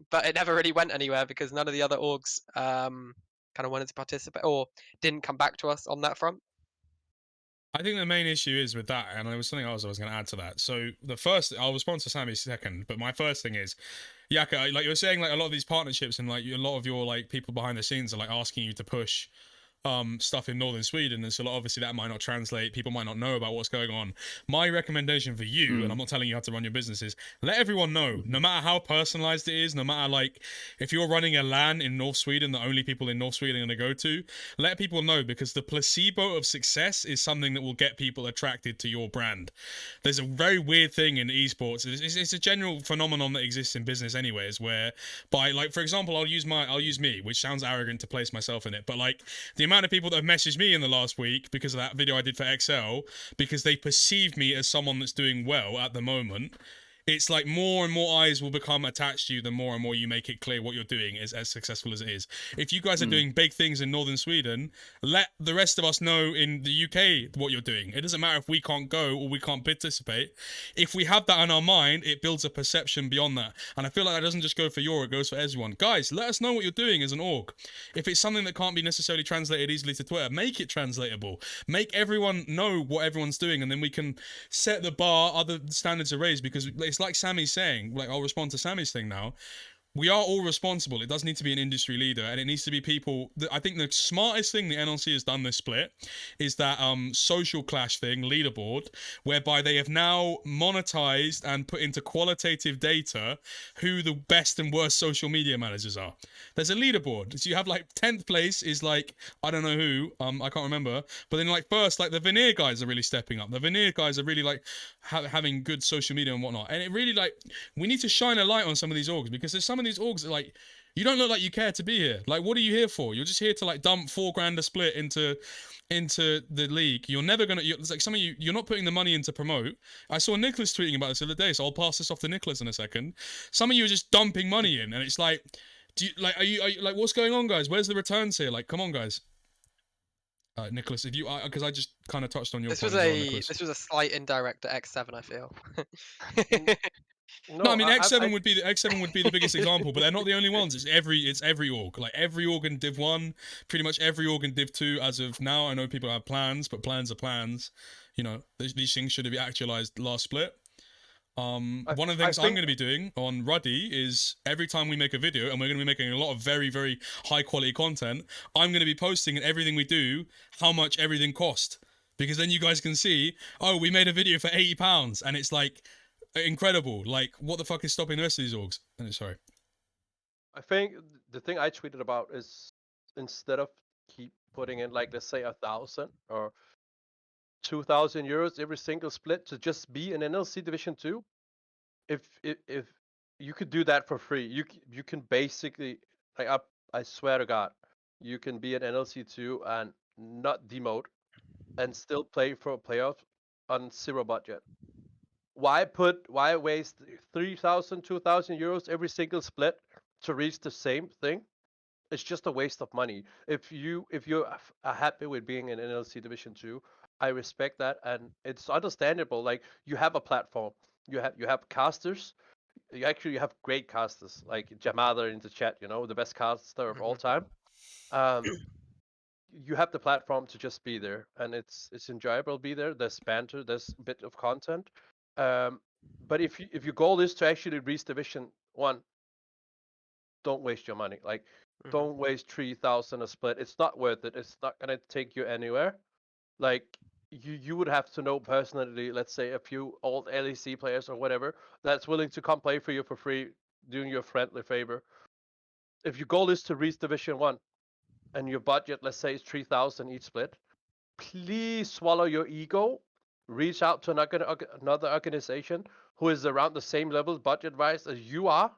But it never really went anywhere because none of the other orgs kind of wanted to participate or didn't come back to us on that front. I think the main issue is with that, and there was something else I was going to add to that. So the first, I'll respond to Sammy second, but my first thing is, Yaka, like you're saying, like a lot of these partnerships and like a lot of your like people behind the scenes are like asking you to push stuff in northern Sweden, and so obviously that might not translate, people might not know about what's going on. My recommendation for you, and I'm not telling you how to run your business, is let everyone know, no matter how personalized it is, no matter like if you're running a LAN in North Sweden that only people in North Sweden are going to go to, let people know, because the placebo of success is something that will get people attracted to your brand. There's a very weird thing in esports, it's a general phenomenon that exists in business anyways, where by like, for example, I'll use me, which sounds arrogant to place myself in it, but like the amount of people that have messaged me in the last week because of that video I did for XL, because they perceive me as someone that's doing well at the moment, it's like more and more eyes will become attached to you the more and more you make it clear what you're doing is as successful as it is. If you guys are doing big things in northern Sweden, let the rest of us know in the UK what you're doing. It doesn't matter if we can't go or we can't participate. If we have that in our mind, it builds a perception beyond that. And I feel like that doesn't just go for Euro, it goes for everyone. Guys, let us know what you're doing as an org. If it's something that can't be necessarily translated easily to Twitter, make it translatable. Make everyone know what everyone's doing, and then we can set the bar, other standards are raised, because it's like Sammy's saying, like I'll respond to Sammy's thing now. We are all responsible. It does need to be an industry leader, and it needs to be people. I think the smartest thing the NLC has done this split is that social clash thing, leaderboard, whereby they have now monetized and put into qualitative data who the best and worst social media managers are. There's a leaderboard. So you have like 10th place is like, I don't know who, I can't remember, but then like first, like the Veneer guys are really stepping up. The Veneer guys are really like having good social media and whatnot. And it really like, we need to shine a light on some of these orgs, because there's some of these orgs that like, you don't look like you care to be here. Like, what are you here for? You're just here to like dump $4,000 a split into the league. You're never gonna. It's like some of you. You're not putting the money in to promote. I saw Nicholas tweeting about this the other day, so I'll pass this off to Nicholas in a second. Some of you are just dumping money in, and it's like, are you like, what's going on, guys? Where's the returns here? Like, come on, guys. Nicholas, if you, because I just kind of touched on your. This was a slight indirect at X7, I feel. No, I mean X7 would be the biggest example, but they're not the only ones. It's every org, like every org in Div 1, pretty much every org in Div 2 as of now. I know people have plans, but plans are plans. You know, these things should have been actualized last split. One of the things I'm going to be doing on Ruddy is every time we make a video, and we're going to be making a lot of very, very high quality content, I'm going to be posting in everything we do how much everything cost, because then you guys can see, oh, we made a video for £80, and it's like incredible. Like, what the fuck is stopping the rest of these orgs? Sorry. I think the thing I tweeted about is instead of keep putting in like let's say 1,000 or 2,000 euros every single split to just be an NLC Division 2, if you could do that for free, you can basically like I swear to God, you can be an NLC 2 and not demote and still play for playoffs on zero budget. Why waste 3,000, 2,000 euros every single split to reach the same thing? It's just a waste of money. If you're are happy with being in NLC Division 2, I respect that, and it's understandable. Like you have a platform, you have casters. You have great casters like Jamada in the chat. The best caster of all time. Um, you have the platform to just be there, and it's enjoyable to be there. There's banter, there's a bit of content. Um, but if your goal is to actually reach Division 1, don't waste your money. Like, don't waste 3,000 a split. It's not worth it. It's not gonna take you anywhere. Like, you would have to know personally, let's say a few old LEC players or whatever that's willing to come play for you for free, doing you a friendly favor. If your goal is to reach Division 1 and your budget, let's say, is 3,000 each split, please swallow your ego. Reach out to another organization who is around the same level budget-wise as you are.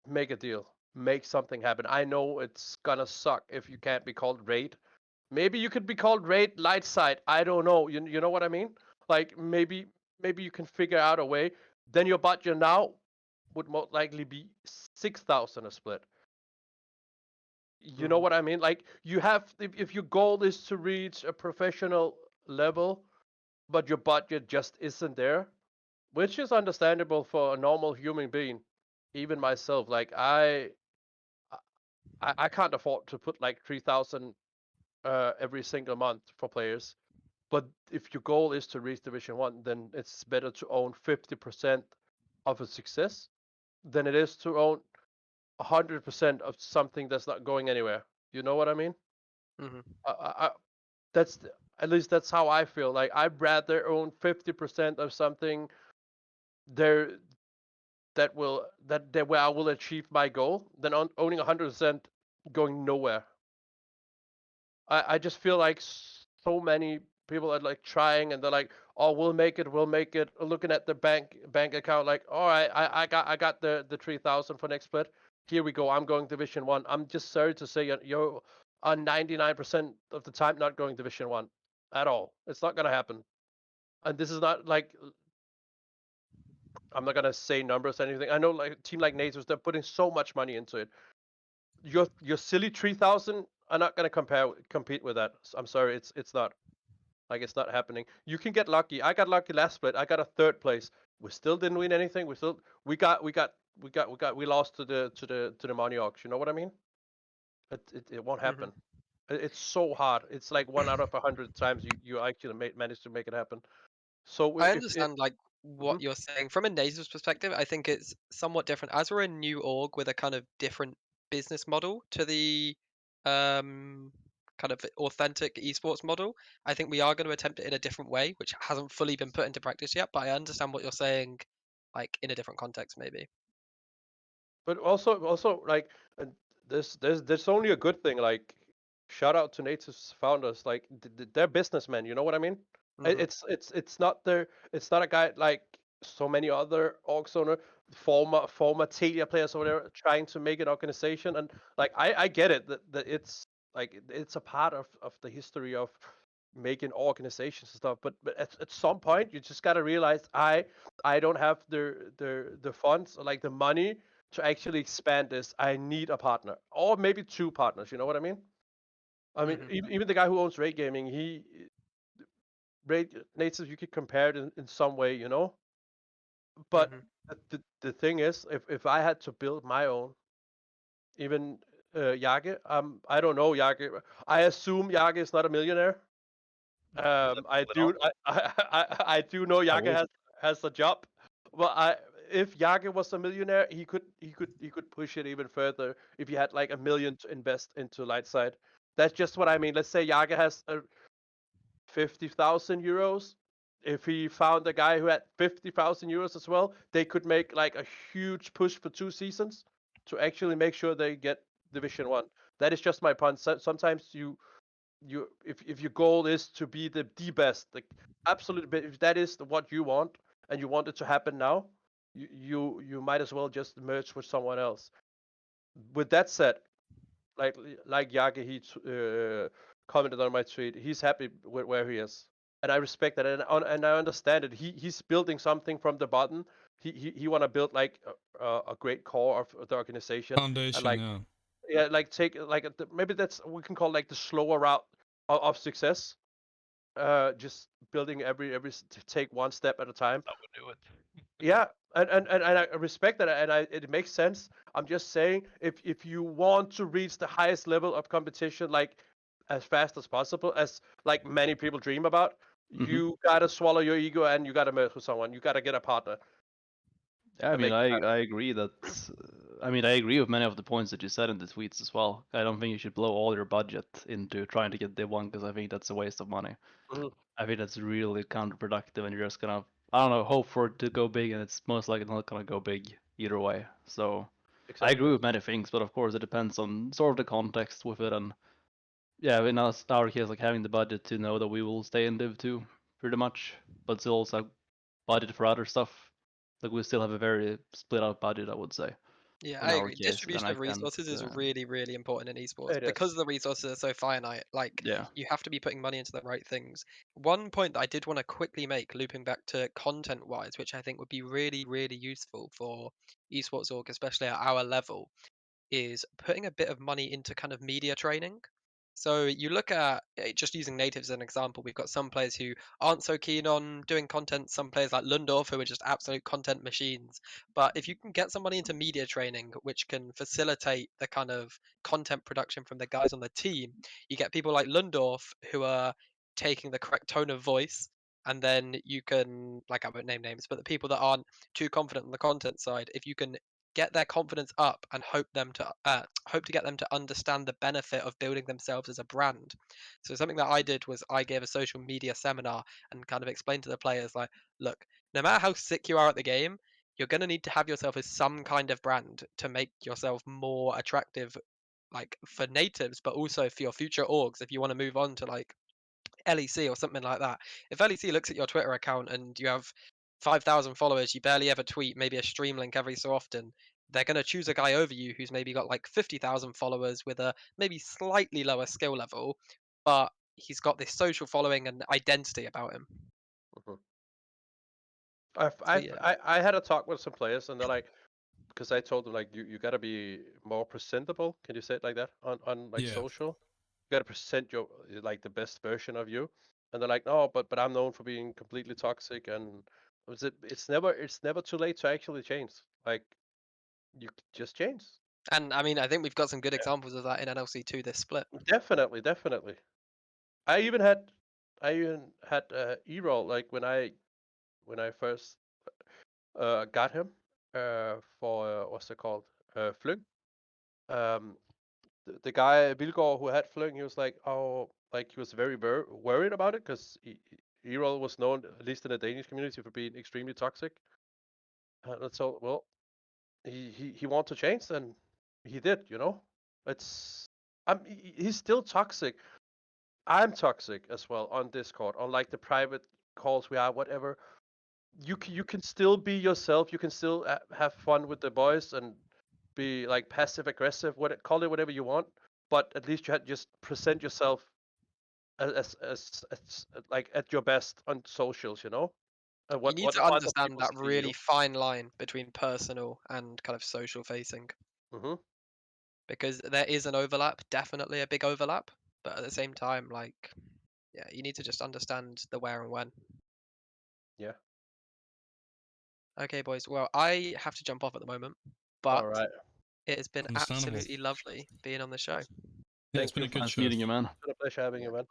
Make a deal. Make something happen. I know it's gonna suck if you can't be called raid. Maybe you could be called raid light side. I don't know. You know what I mean? Like maybe you can figure out a way. Then your budget now would most likely be 6,000 a split. You know what I mean? Like you have if your goal is to reach a professional level, but your budget just isn't there, which is understandable for a normal human being, even myself. Like I can't afford to put like 3,000 every single month for players. But if your goal is to reach Division 1, then it's better to own 50% of a success than it is to own 100% of something that's not going anywhere. You know what I mean? That's at least that's how I feel. Like I'd rather own 50% of something there that where I will achieve my goal than owning 100% going nowhere. I just feel like so many people are like trying and they're like, oh, we'll make it, looking at the bank account like, all right, I got the 3,000 for next split. Here we go. I'm going Division 1. I'm just sorry to say you're on 99% of the time not going Division 1 at all. It's not gonna happen. And this is not like I'm not gonna say numbers or anything. I know like a team like Nasus, they're putting so much money into it. Your silly 3,000 are not gonna compete with that. I'm sorry, it's not. Like it's not happening. You can get lucky. I got lucky last split. I got a third place. We still didn't win anything. We lost to the money auction. You know what I mean? It won't happen. It's so hard. It's like 1 out of 100 times you actually manage to make it happen. So I if understand like what you're saying from a Nasus perspective. I think it's somewhat different as we're a new org with a kind of different business model to the kind of authentic esports model. I think we are going to attempt it in a different way, which hasn't fully been put into practice yet. But I understand what you're saying, like in a different context, maybe. But also like there's only a good thing. Like shout out to Nature's founders. Like they're businessmen. You know what I mean? It's not a guy like so many other orgs owner, former Telia players or whatever, trying to make an organization. And like I get it that it's like it's a part of the history of making organizations and stuff. But at some point you just gotta realize I don't have the funds or like the money to actually expand this. I need a partner or maybe two partners. You know what I mean? I mean, even the guy who owns Raid Gaming, Raid Native, you could compare it in some way, you know. But the thing is, if I had to build my own, even Yage, I don't know Yage. I assume Yage is not a millionaire. I do I do know Yage has a job, but if Yage was a millionaire, he could push it even further if he had like 1 million to invest into Lightside. That's just what I mean. Let's say Yage has 50,000 euros. if he found a guy who had 50,000 euros as well, they could make like a huge push for 2 seasons to actually make sure they get Division 1. That is just my point. Sometimes if your goal is to be the best, like absolutely, but if that is what you want and you want it to happen now, you might as well just merge with someone else. With that said, like Yage, he commented on my tweet. He's happy with where he is, and I respect that, and I understand it. He's building something from the bottom. He want to build like a great core of the organization, and Foundation, like yeah. like take like maybe that's we can call like the slower route of success. Just building take one step at a time. I would do it. Yeah, and I respect that, and it makes sense. I'm just saying, if you want to reach the highest level of competition, like as fast as possible, as like many people dream about, Mhm. you gotta swallow your ego and you gotta merge with someone. You gotta get a partner. Yeah, I and mean, make it happen. I agree that. I mean, I agree with many of the points that you said in the tweets as well. I don't think you should blow all your budget into trying to get Div 1 because I think that's a waste of money. Mhm. I think that's really counterproductive, and you're just gonna, I don't know, hope for it to go big, and it's most likely not gonna go big either way. So I agree Exactly. with many things, but of course it depends on sort of the context with it, and yeah, in our case, like having the budget to know that we will stay in Div 2 pretty much, but still also budget for other stuff. Like we still have a very split out budget, I would say. Yeah, In I our agree. case, then Distribution I of can't. resources is really, really important in esports It because is. the resources are so finite. Like, Yeah. you have to be putting money into the right things. One point that I did want to quickly make, looping back to content-wise, which I think would be really, really useful for esports org, especially at our level, is putting a bit of money into kind of media training. So you look at just using natives as an example, we've got some players who aren't so keen on doing content, some players like Lundorf who are just absolute content machines. But if you can get somebody into media training, which can facilitate the kind of content production from the guys on the team, you get people like Lundorf who are taking the correct tone of voice. And then you can, like, I won't name names, but the people that aren't too confident on the content side, if you can get their confidence up and hope to get them to understand the benefit of building themselves as a brand. So something that I did was I gave a social media seminar and kind of explained to the players, like, look, no matter how sick you are at the game, you're going to need to have yourself as some kind of brand to make yourself more attractive, like for natives, but also for your future orgs if you want to move on to like LEC or something like that. If LEC looks at your Twitter account and you have 5,000 followers, you barely ever tweet, maybe a stream link every so often, they're going to choose a guy over you who's maybe got like 50,000 followers with a maybe slightly lower skill level, but he's got this social following and identity about him. Mhm. So yeah, I had a talk with some players, and they're like, because I told them like you gotta be more presentable. Can you say it like that on like Yeah. social? You gotta present your like the best version of you. And they're like, no, but I'm known for being completely toxic, and it's never too late to actually change. Like you just change. and I mean, I think we've got some good examples of that in NLC2 this split. Definitely, definitely. I even had E-roll like when I first got him for what's it called Flug. Um, the guy Vilgaard who had Flung, he was like, oh, like he was very worried about it because E-roll was known, at least in the Danish community, for being extremely toxic. And so, well, he wanted to change, and he did. You know, it's he's still toxic. I'm toxic as well on Discord, on like the private calls we have, whatever. You can still be yourself. You can still have fun with the boys and be like passive aggressive, call it whatever you want. But at least you had just present yourself as like at your best on socials, you know, and You need what to other understand people that see really you. fine line between personal and kind of social facing, Hmm. because there is an overlap, definitely a big overlap, but at the same time, like, yeah, you need to just understand the where and when. Yeah. Okay, boys. Well, I have to jump off at the moment, All but right. it has been Understandable. absolutely lovely being on the show. Yeah, it's Thank been you. a good Nice show. meeting you, man. It's been a pleasure having Yeah. you, man.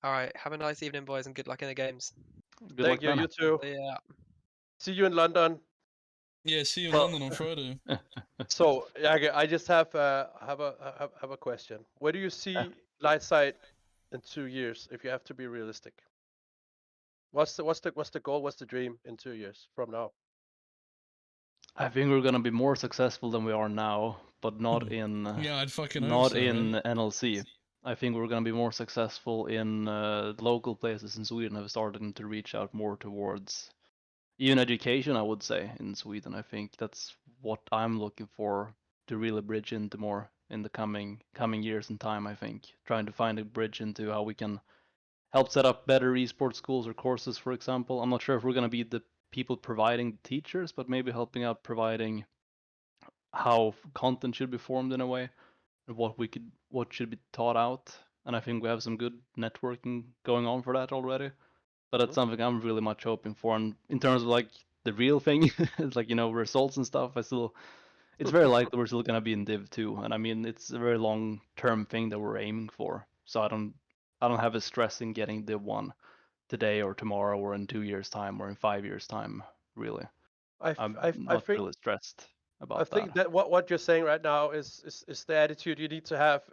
All right. Have a nice evening, boys, and good luck in the games. Good Thank luck, you. man. You too. Yeah. See you in London. Yeah, see you in Well- London on Friday. So yeah, I just have a question. Where do you see Lightside in 2 years if you have to be realistic? What's the goal? What's the dream in 2 years from now? I think we're gonna be more successful than we are now, but not in Yeah, I'd fucking hope not so, in right? NLC. I think we're gonna be more successful in local places in Sweden have started to reach out more towards even education. I would say in Sweden, I think that's what I'm looking for to really bridge into more in the coming years and time. I think trying to find a bridge into how we can help set up better esports schools or courses, for example. I'm not sure if we're gonna be the people providing the teachers, but maybe helping out providing how content should be formed in a way, and what should be taught out. And I think we have some good networking going on for that already. But that's Mhm. something I'm really much hoping for. And in terms of like the real thing, it's like results and stuff. It's very likely we're still gonna be in Div 2, and I mean it's a very long term thing that we're aiming for. So I don't have a stress in getting Div 1 today or tomorrow or in 2 years time or in 5 years time. Really, I'm I not think really stressed I about that. think that what you're saying right now is the attitude you need to have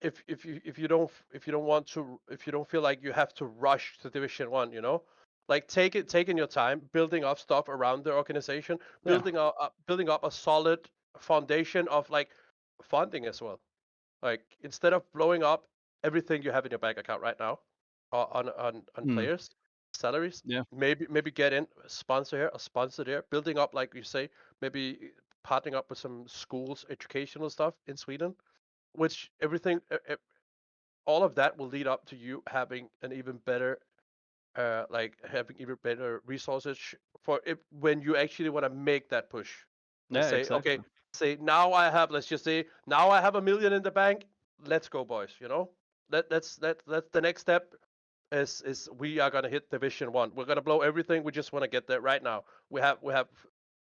if you don't want to, if you don't feel like you have to rush to Division 1, like taking your time, building up stuff around the organization, Yeah. building up a solid foundation of like funding as well. Like instead of blowing up everything you have in your bank account right now on Mm, players salaries, yeah. maybe get in a sponsor here, a sponsor there, building up, like you say, maybe partnering up with some schools, educational stuff in Sweden, which everything all of that will lead up to you having an even better like having even better resources for it when you actually want to make that push and Yeah, say, okay, exactly. say now I have, let's just say now I have 1 million in the bank, let's go boys, that's the next step. Is we are going to hit Division 1, we're going to blow everything, we just want to get there right now. We have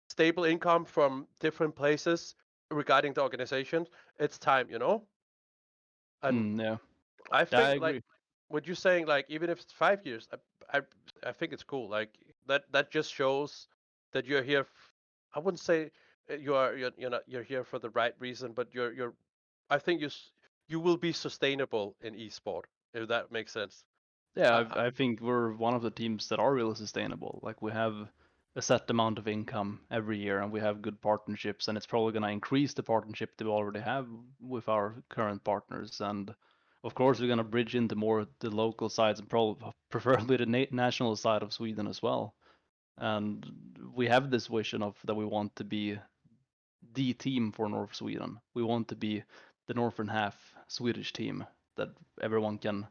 stable income from different places regarding the organization. It's time, and Yeah. I Yeah, I think like agree. what you're saying, like even if it's 5 years, I I think it's cool. Like that just shows that you're here. I wouldn't say you're here for the right reason, but you're. I think you will be sustainable in esport, if that makes sense. Yeah, I, I think we're one of the teams that are really sustainable. Like we have a set amount of income every year, and we have good partnerships, and it's probably going to increase the partnership that we already have with our current partners. And of course, we're going to bridge into more the local sides and probably preferably the national side of Sweden as well. And we have this vision of that we want to be the team for North Sweden. We want to be the northern half Swedish team that everyone can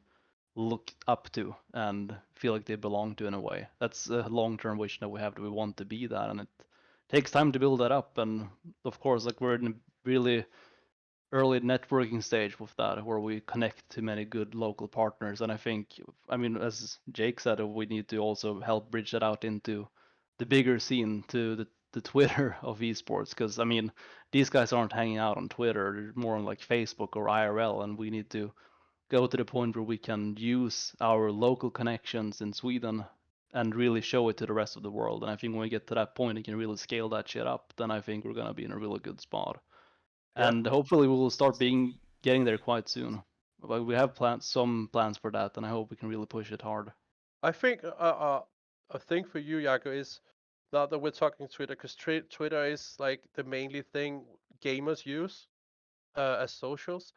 look up to and feel like they belong to in a way. That's a long-term vision that we have, that we want to be that, and it takes time to build that up. And of course, like we're in a really early networking stage with that, where we connect to many good local partners. And I think, I mean, as Jake said, we need to also help bridge that out into the bigger scene, to the Twitter of esports, because I mean, these guys aren't hanging out on Twitter; they're more on like Facebook or IRL, and we need to go to the point where we can use our local connections in Sweden and really show it to the rest of the world. And I think when we get to that point and can really scale that shit up, then I think we're gonna be in a really good spot. yeah, And hopefully we will start getting there quite soon. But we have some plans for that, and I hope we can really push it hard. I think a thing for you, Jaco, is now that we're talking Twitter, because Twitter is like the mainly thing gamers use as socials.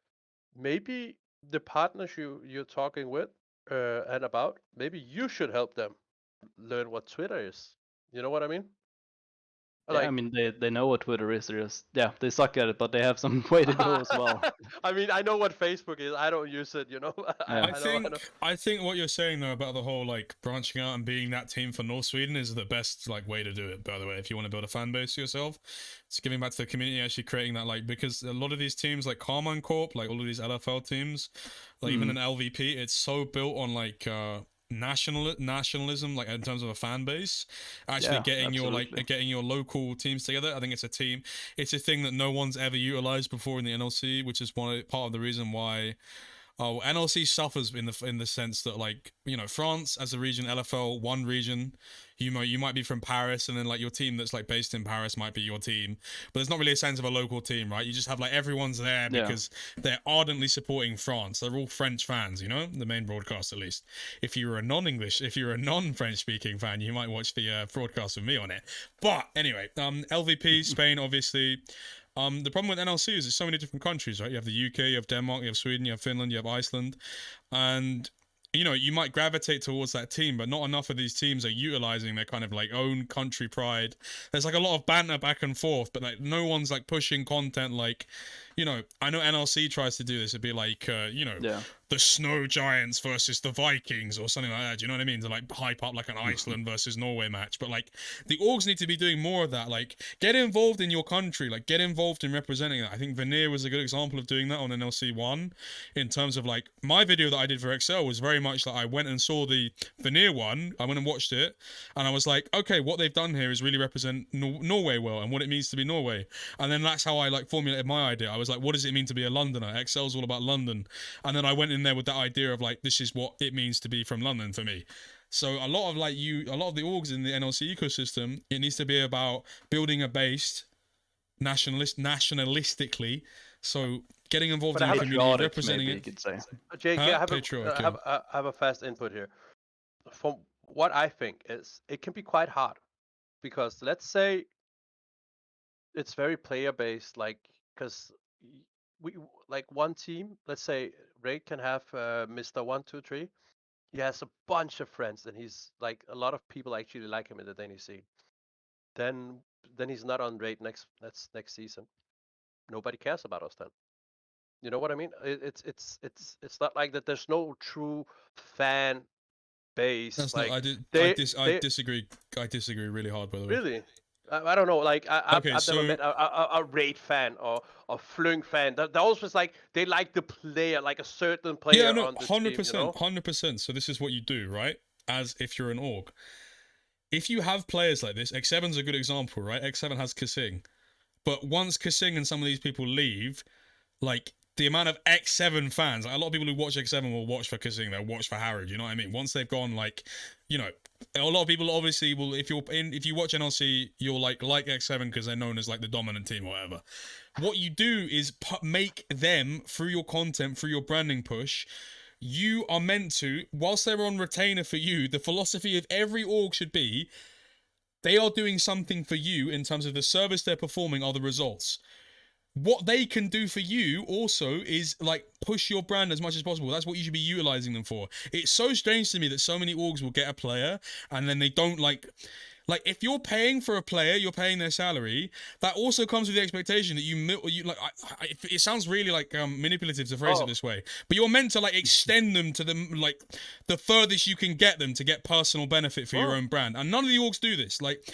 Maybe the partners you're talking with and about, maybe you should help them learn what Twitter is. You know what I mean? Yeah, I Like, mean they know what Twitter is. They're just, yeah, they suck at it, but they have some way to go as well. I mean, I know what Facebook is. I don't use it. Yeah. I think what you're saying though about the whole like branching out and being that team for North Sweden is the best like way to do it. By the way, if you want to build a fan base yourself, it's giving back to the community, actually creating that, like, because a lot of these teams like Carmine Corp, like all of these LFL teams, like even an LVP, it's so built on like nationalism, like in terms of a fan base, actually Yeah, getting your absolutely. getting your local teams together. I think it's a thing that no one's ever utilized before in the NLC, which is part of the reason why Oh, NLC suffers in the sense that, like, you know, France as a region, LFL one region, you might be from Paris, and then like your team that's like based in Paris might be your team, but there's not really a sense of a local team, right? You just have like everyone's there Yeah. because they're ardently supporting France. They're all French fans, you know, the main broadcast at least. If you're a non-French speaking fan, you might watch the broadcast with me on it. But anyway, LVP Spain obviously. The problem with NLC is there's so many different countries, right? You have the UK, you have Denmark, you have Sweden, you have Finland, you have Iceland, and you know, you might gravitate towards that team, but not enough of these teams are utilizing their kind of like own country pride. There's like a lot of banter back and forth, but like no one's like pushing content like, you know, I know NLC tries to do this. It'd be like, you know, Yeah. the Snow Giants versus the Vikings or something like that. Do you know what I mean? To like hype up like an Iceland versus Norway match. But like the orgs need to be doing more of that. Like get involved in your country. Like get involved in representing that. I think Veneer was a good example of doing that on NLC 1 in terms of like my video that I did for Excel was very much like I went and saw the Veneer one. I went and watched it and I was like, okay, what they've done here is really represent Norway well and what it means to be Norway. And then that's how I like formulated my idea. I was like, what does it mean to be a Londoner? Excel's all about London. And then I went in there with that idea of like, this is what it means to be from London for me. So a lot of the orgs in the NLC ecosystem, it needs to be about building a base nationalistically. So getting involved in the community, Patriotic, representing maybe you it. could say. JK, Huh? I have Patriotic, I have a fast input here. From what I think is, it can be quite hard because let's say it's very player based, like because we like one team. Let's say Ray can have Mr. 123. He has a bunch of friends, and he's like a lot of people actually like him in the Danish scene. Then he's not on Raid next season. Nobody cares about us then. You know what I mean? It's not like that. There's no true fan base. That's like not. they I disagree. I disagree really hard. By the way. really. I don't know. Like Okay, I've never so met a Raid fan or a Flung fan. They're always just like they like the player, like a certain player yeah, no, on the team. You 100%, know? 100%. So this is what you do, right? As if you're an org. If you have players like this, X7's a good example, right? X7 has Kasing. But once Kasing and some of these people leave, like the amount of X7 fans, like a lot of people who watch X7 will watch for Kasing, they'll watch for Harrod, you know what I mean? Once they've gone, like, you know, a lot of people obviously will, if you watch NLC, you'll like X7 because they're known as like the dominant team or whatever. What you do is make them, through your content, through your branding push, you are meant to, whilst they're on retainer for you, the philosophy of every org should be, they are doing something for you in terms of the service they're performing are the results. What they can do for you also is like push your brand as much as possible. That's what you should be utilizing them for. It's so strange to me that so many orgs will get a player and then they don't like if you're paying for a player, you're paying their salary. That also comes with the expectation that you like. It sounds really like manipulative to phrase it this way, but you're meant to like extend them to them like the furthest you can get them to get personal benefit for your own brand. And none of the orgs do this. Like,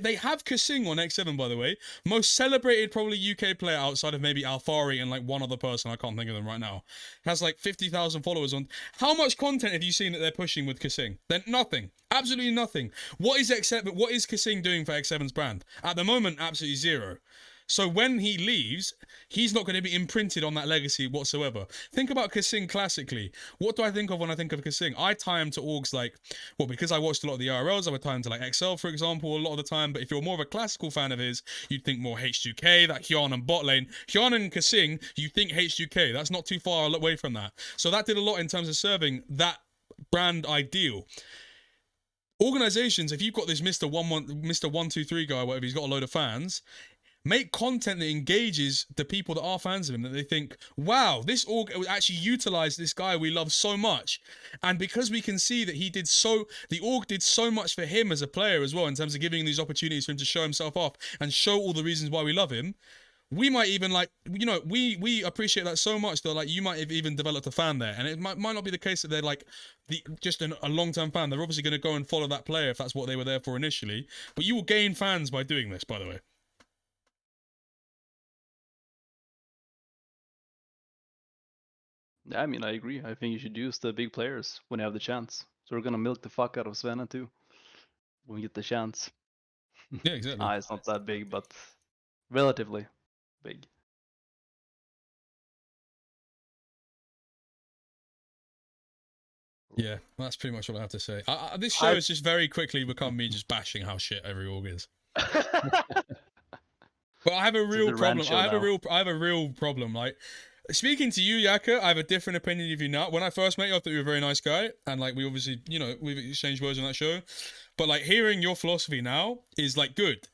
they have Kasing on X7, by the way, most celebrated probably UK player outside of maybe Alfari and like one other person. I can't think of them right now. Has like 50,000 followers on. How much content have you seen that they're pushing with Kasing? Then nothing. Absolutely nothing. What is Kasing doing for X7's brand? At the moment, absolutely zero. So when he leaves, he's not going to be imprinted on that legacy whatsoever. Think about Kasing classically. What do I think of when I think of Kasing? I tie him to orgs like, well, because I watched a lot of the IRLs, I would tie him to like XL, for example, a lot of the time. But if you're more of a classical fan of his, you'd think more H2K, that Hyun and bot lane. Hyun and Kasing, you think H2K. That's not too far away from that. So that did a lot in terms of serving that brand ideal. Organizations, if you've got this Mr. 123 guy, whatever, he's got a load of fans, make content that engages the people that are fans of him, that they think, wow, this org actually utilized this guy we love so much. And because we can see that the org did so much for him as a player as well, in terms of giving these opportunities for him to show himself off and show all the reasons why we love him, we might even like, you know, we appreciate that so much that like you might have even developed a fan there. And it might not be the case that they're like just a long-term fan. They're obviously going to go and follow that player if that's what they were there for initially. But you will gain fans by doing this, by the way. Yeah, I mean, I agree. I think you should use the big players when you have the chance. So we're gonna milk the fuck out of Svenna too when we get the chance. Yeah, exactly. It's not that big, but relatively big. Yeah, that's pretty much what I have to say. This show has just very quickly become me just bashing how shit every org is. But I have a real the rant problem. show I now. have a real problem. Like speaking to you, Yaka, I have a different opinion of you now. When I first met you, I thought you were a very nice guy, and like we obviously, we've exchanged words on that show. But like hearing your philosophy now is like good.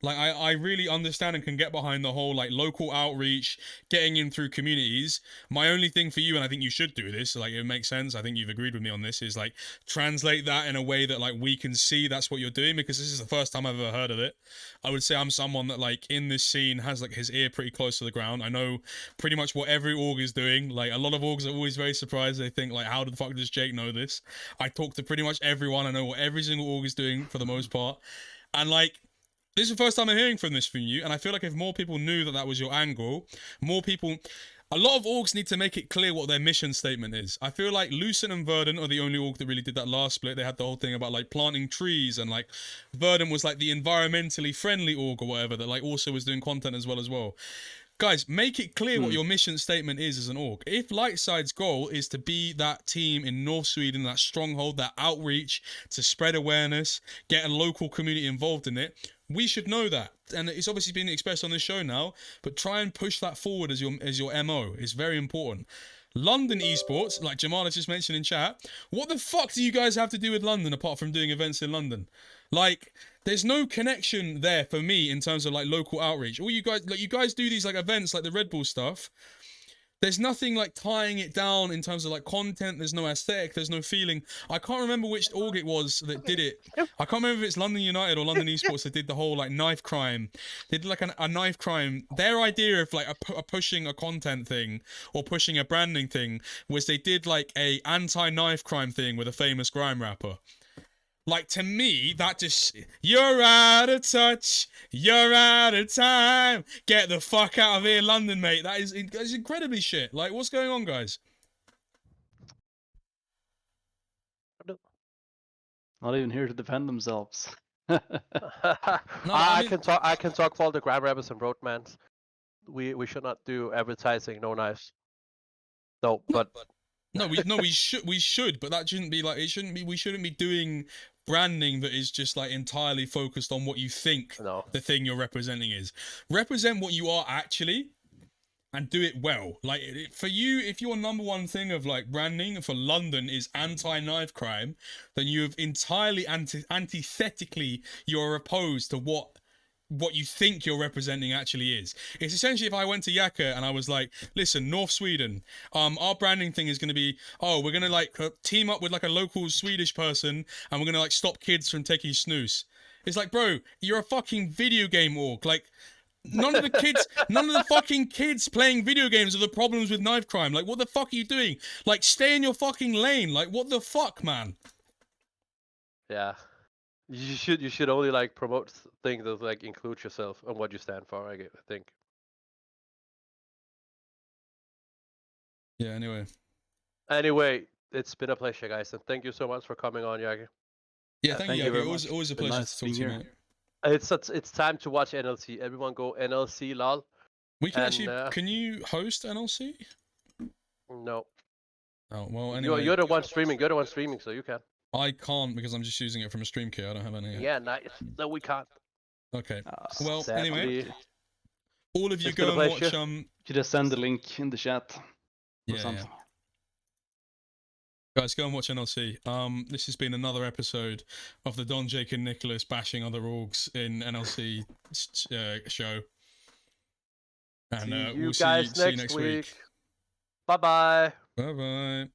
Like I really understand and can get behind the whole like local outreach, getting in through communities. My only thing for you, and I think you should do this, like it makes sense, I think you've agreed with me on this, is like translate that in a way that like we can see that's what you're doing, because this is the first time I've ever heard of it. I would say I'm someone that like in this scene has like his ear pretty close to the ground. I know pretty much what every org is doing. Like a lot of orgs are always very surprised. They think like, how the fuck does Jake know this? I talk to pretty much everyone. I know what every single org is doing for the most part. And like, this is the first time I'm hearing from you, and I feel like if more people knew that that was your angle, more people... A lot of orgs need to make it clear what their mission statement is. I feel like Lucent and Verdant are the only org that really did that last split. They had the whole thing about like planting trees, and like Verdant was like the environmentally friendly org or whatever that like also was doing content as well. Guys, make it clear what your mission statement is as an org. If Lightside's goal is to be that team in North Sweden, that stronghold, that outreach, to spread awareness, get a local community involved in it, we should know that. And it's obviously been expressed on this show now, but try and push that forward as your MO. It's very important. London esports, like Jamal has just mentioned in chat, what the fuck do you guys have to do with London apart from doing events in London? Like, there's no connection there for me in terms of like local outreach. All you guys do these like events like the Red Bull stuff. There's nothing like tying it down in terms of like content. There's no aesthetic. There's no feeling. I can't remember which org it was that did it. I can't remember if it's London United or London Esports that did the whole like knife crime. They did like a knife crime. Their idea of like a pushing a content thing or pushing a branding thing was they did like a anti-knife crime thing with a famous grime rapper. Like, to me, that just... You're out of touch. You're out of time. Get the fuck out of here, London, mate. That is incredibly shit. Like, what's going on, guys? Not even here to defend themselves. I can talk for all the grab rabbits and roadmans. We should not do advertising, no knives. No, but No, we should, but that shouldn't be like, it shouldn't be, we shouldn't be doing branding that is just like entirely focused on what you think the thing you're representing is. Represent what you are actually and do it well. Like, for you, if your number one thing of like branding for London is anti-knife crime, then you have entirely antithetically, you're opposed to what you think you're representing actually is. It's essentially if I went to Yaka and I was like, listen, North Sweden, our branding thing is going to be, oh, we're going to like team up with like a local Swedish person and we're going to like stop kids from taking snus. It's like, bro, you're a fucking video game org. Like, none of the fucking kids playing video games are the problems with knife crime. Like, what the fuck are you doing? Like, stay in your fucking lane. Like, what the fuck, man? yeah. You should only like promote things that like include yourself and what you stand for. I think. Yeah. Anyway, it's been a pleasure, guys, and thank you so much for coming on, Yagi. Yeah, thank you, very Yagi. much. Always a Been pleasure nice to talk to you, being mate. It's time to watch NLC. Everyone go NLC lol. We can actually. Can you host NLC? No. Oh well. Anyway, You're the one streaming. You're the one streaming, so you can. I can't because I'm just using it from a stream key. I don't have any. Yeah, nice. No, we can't. Okay. Well, sadly. anyway, all of you It's go been a and watch. You just send the link in the chat. Or something. Guys, go and watch NLC. This has been another episode of the Don, Jake, and Nicholas bashing other orgs in NLC show. And See you we'll guys see you next week. Bye bye. Bye bye.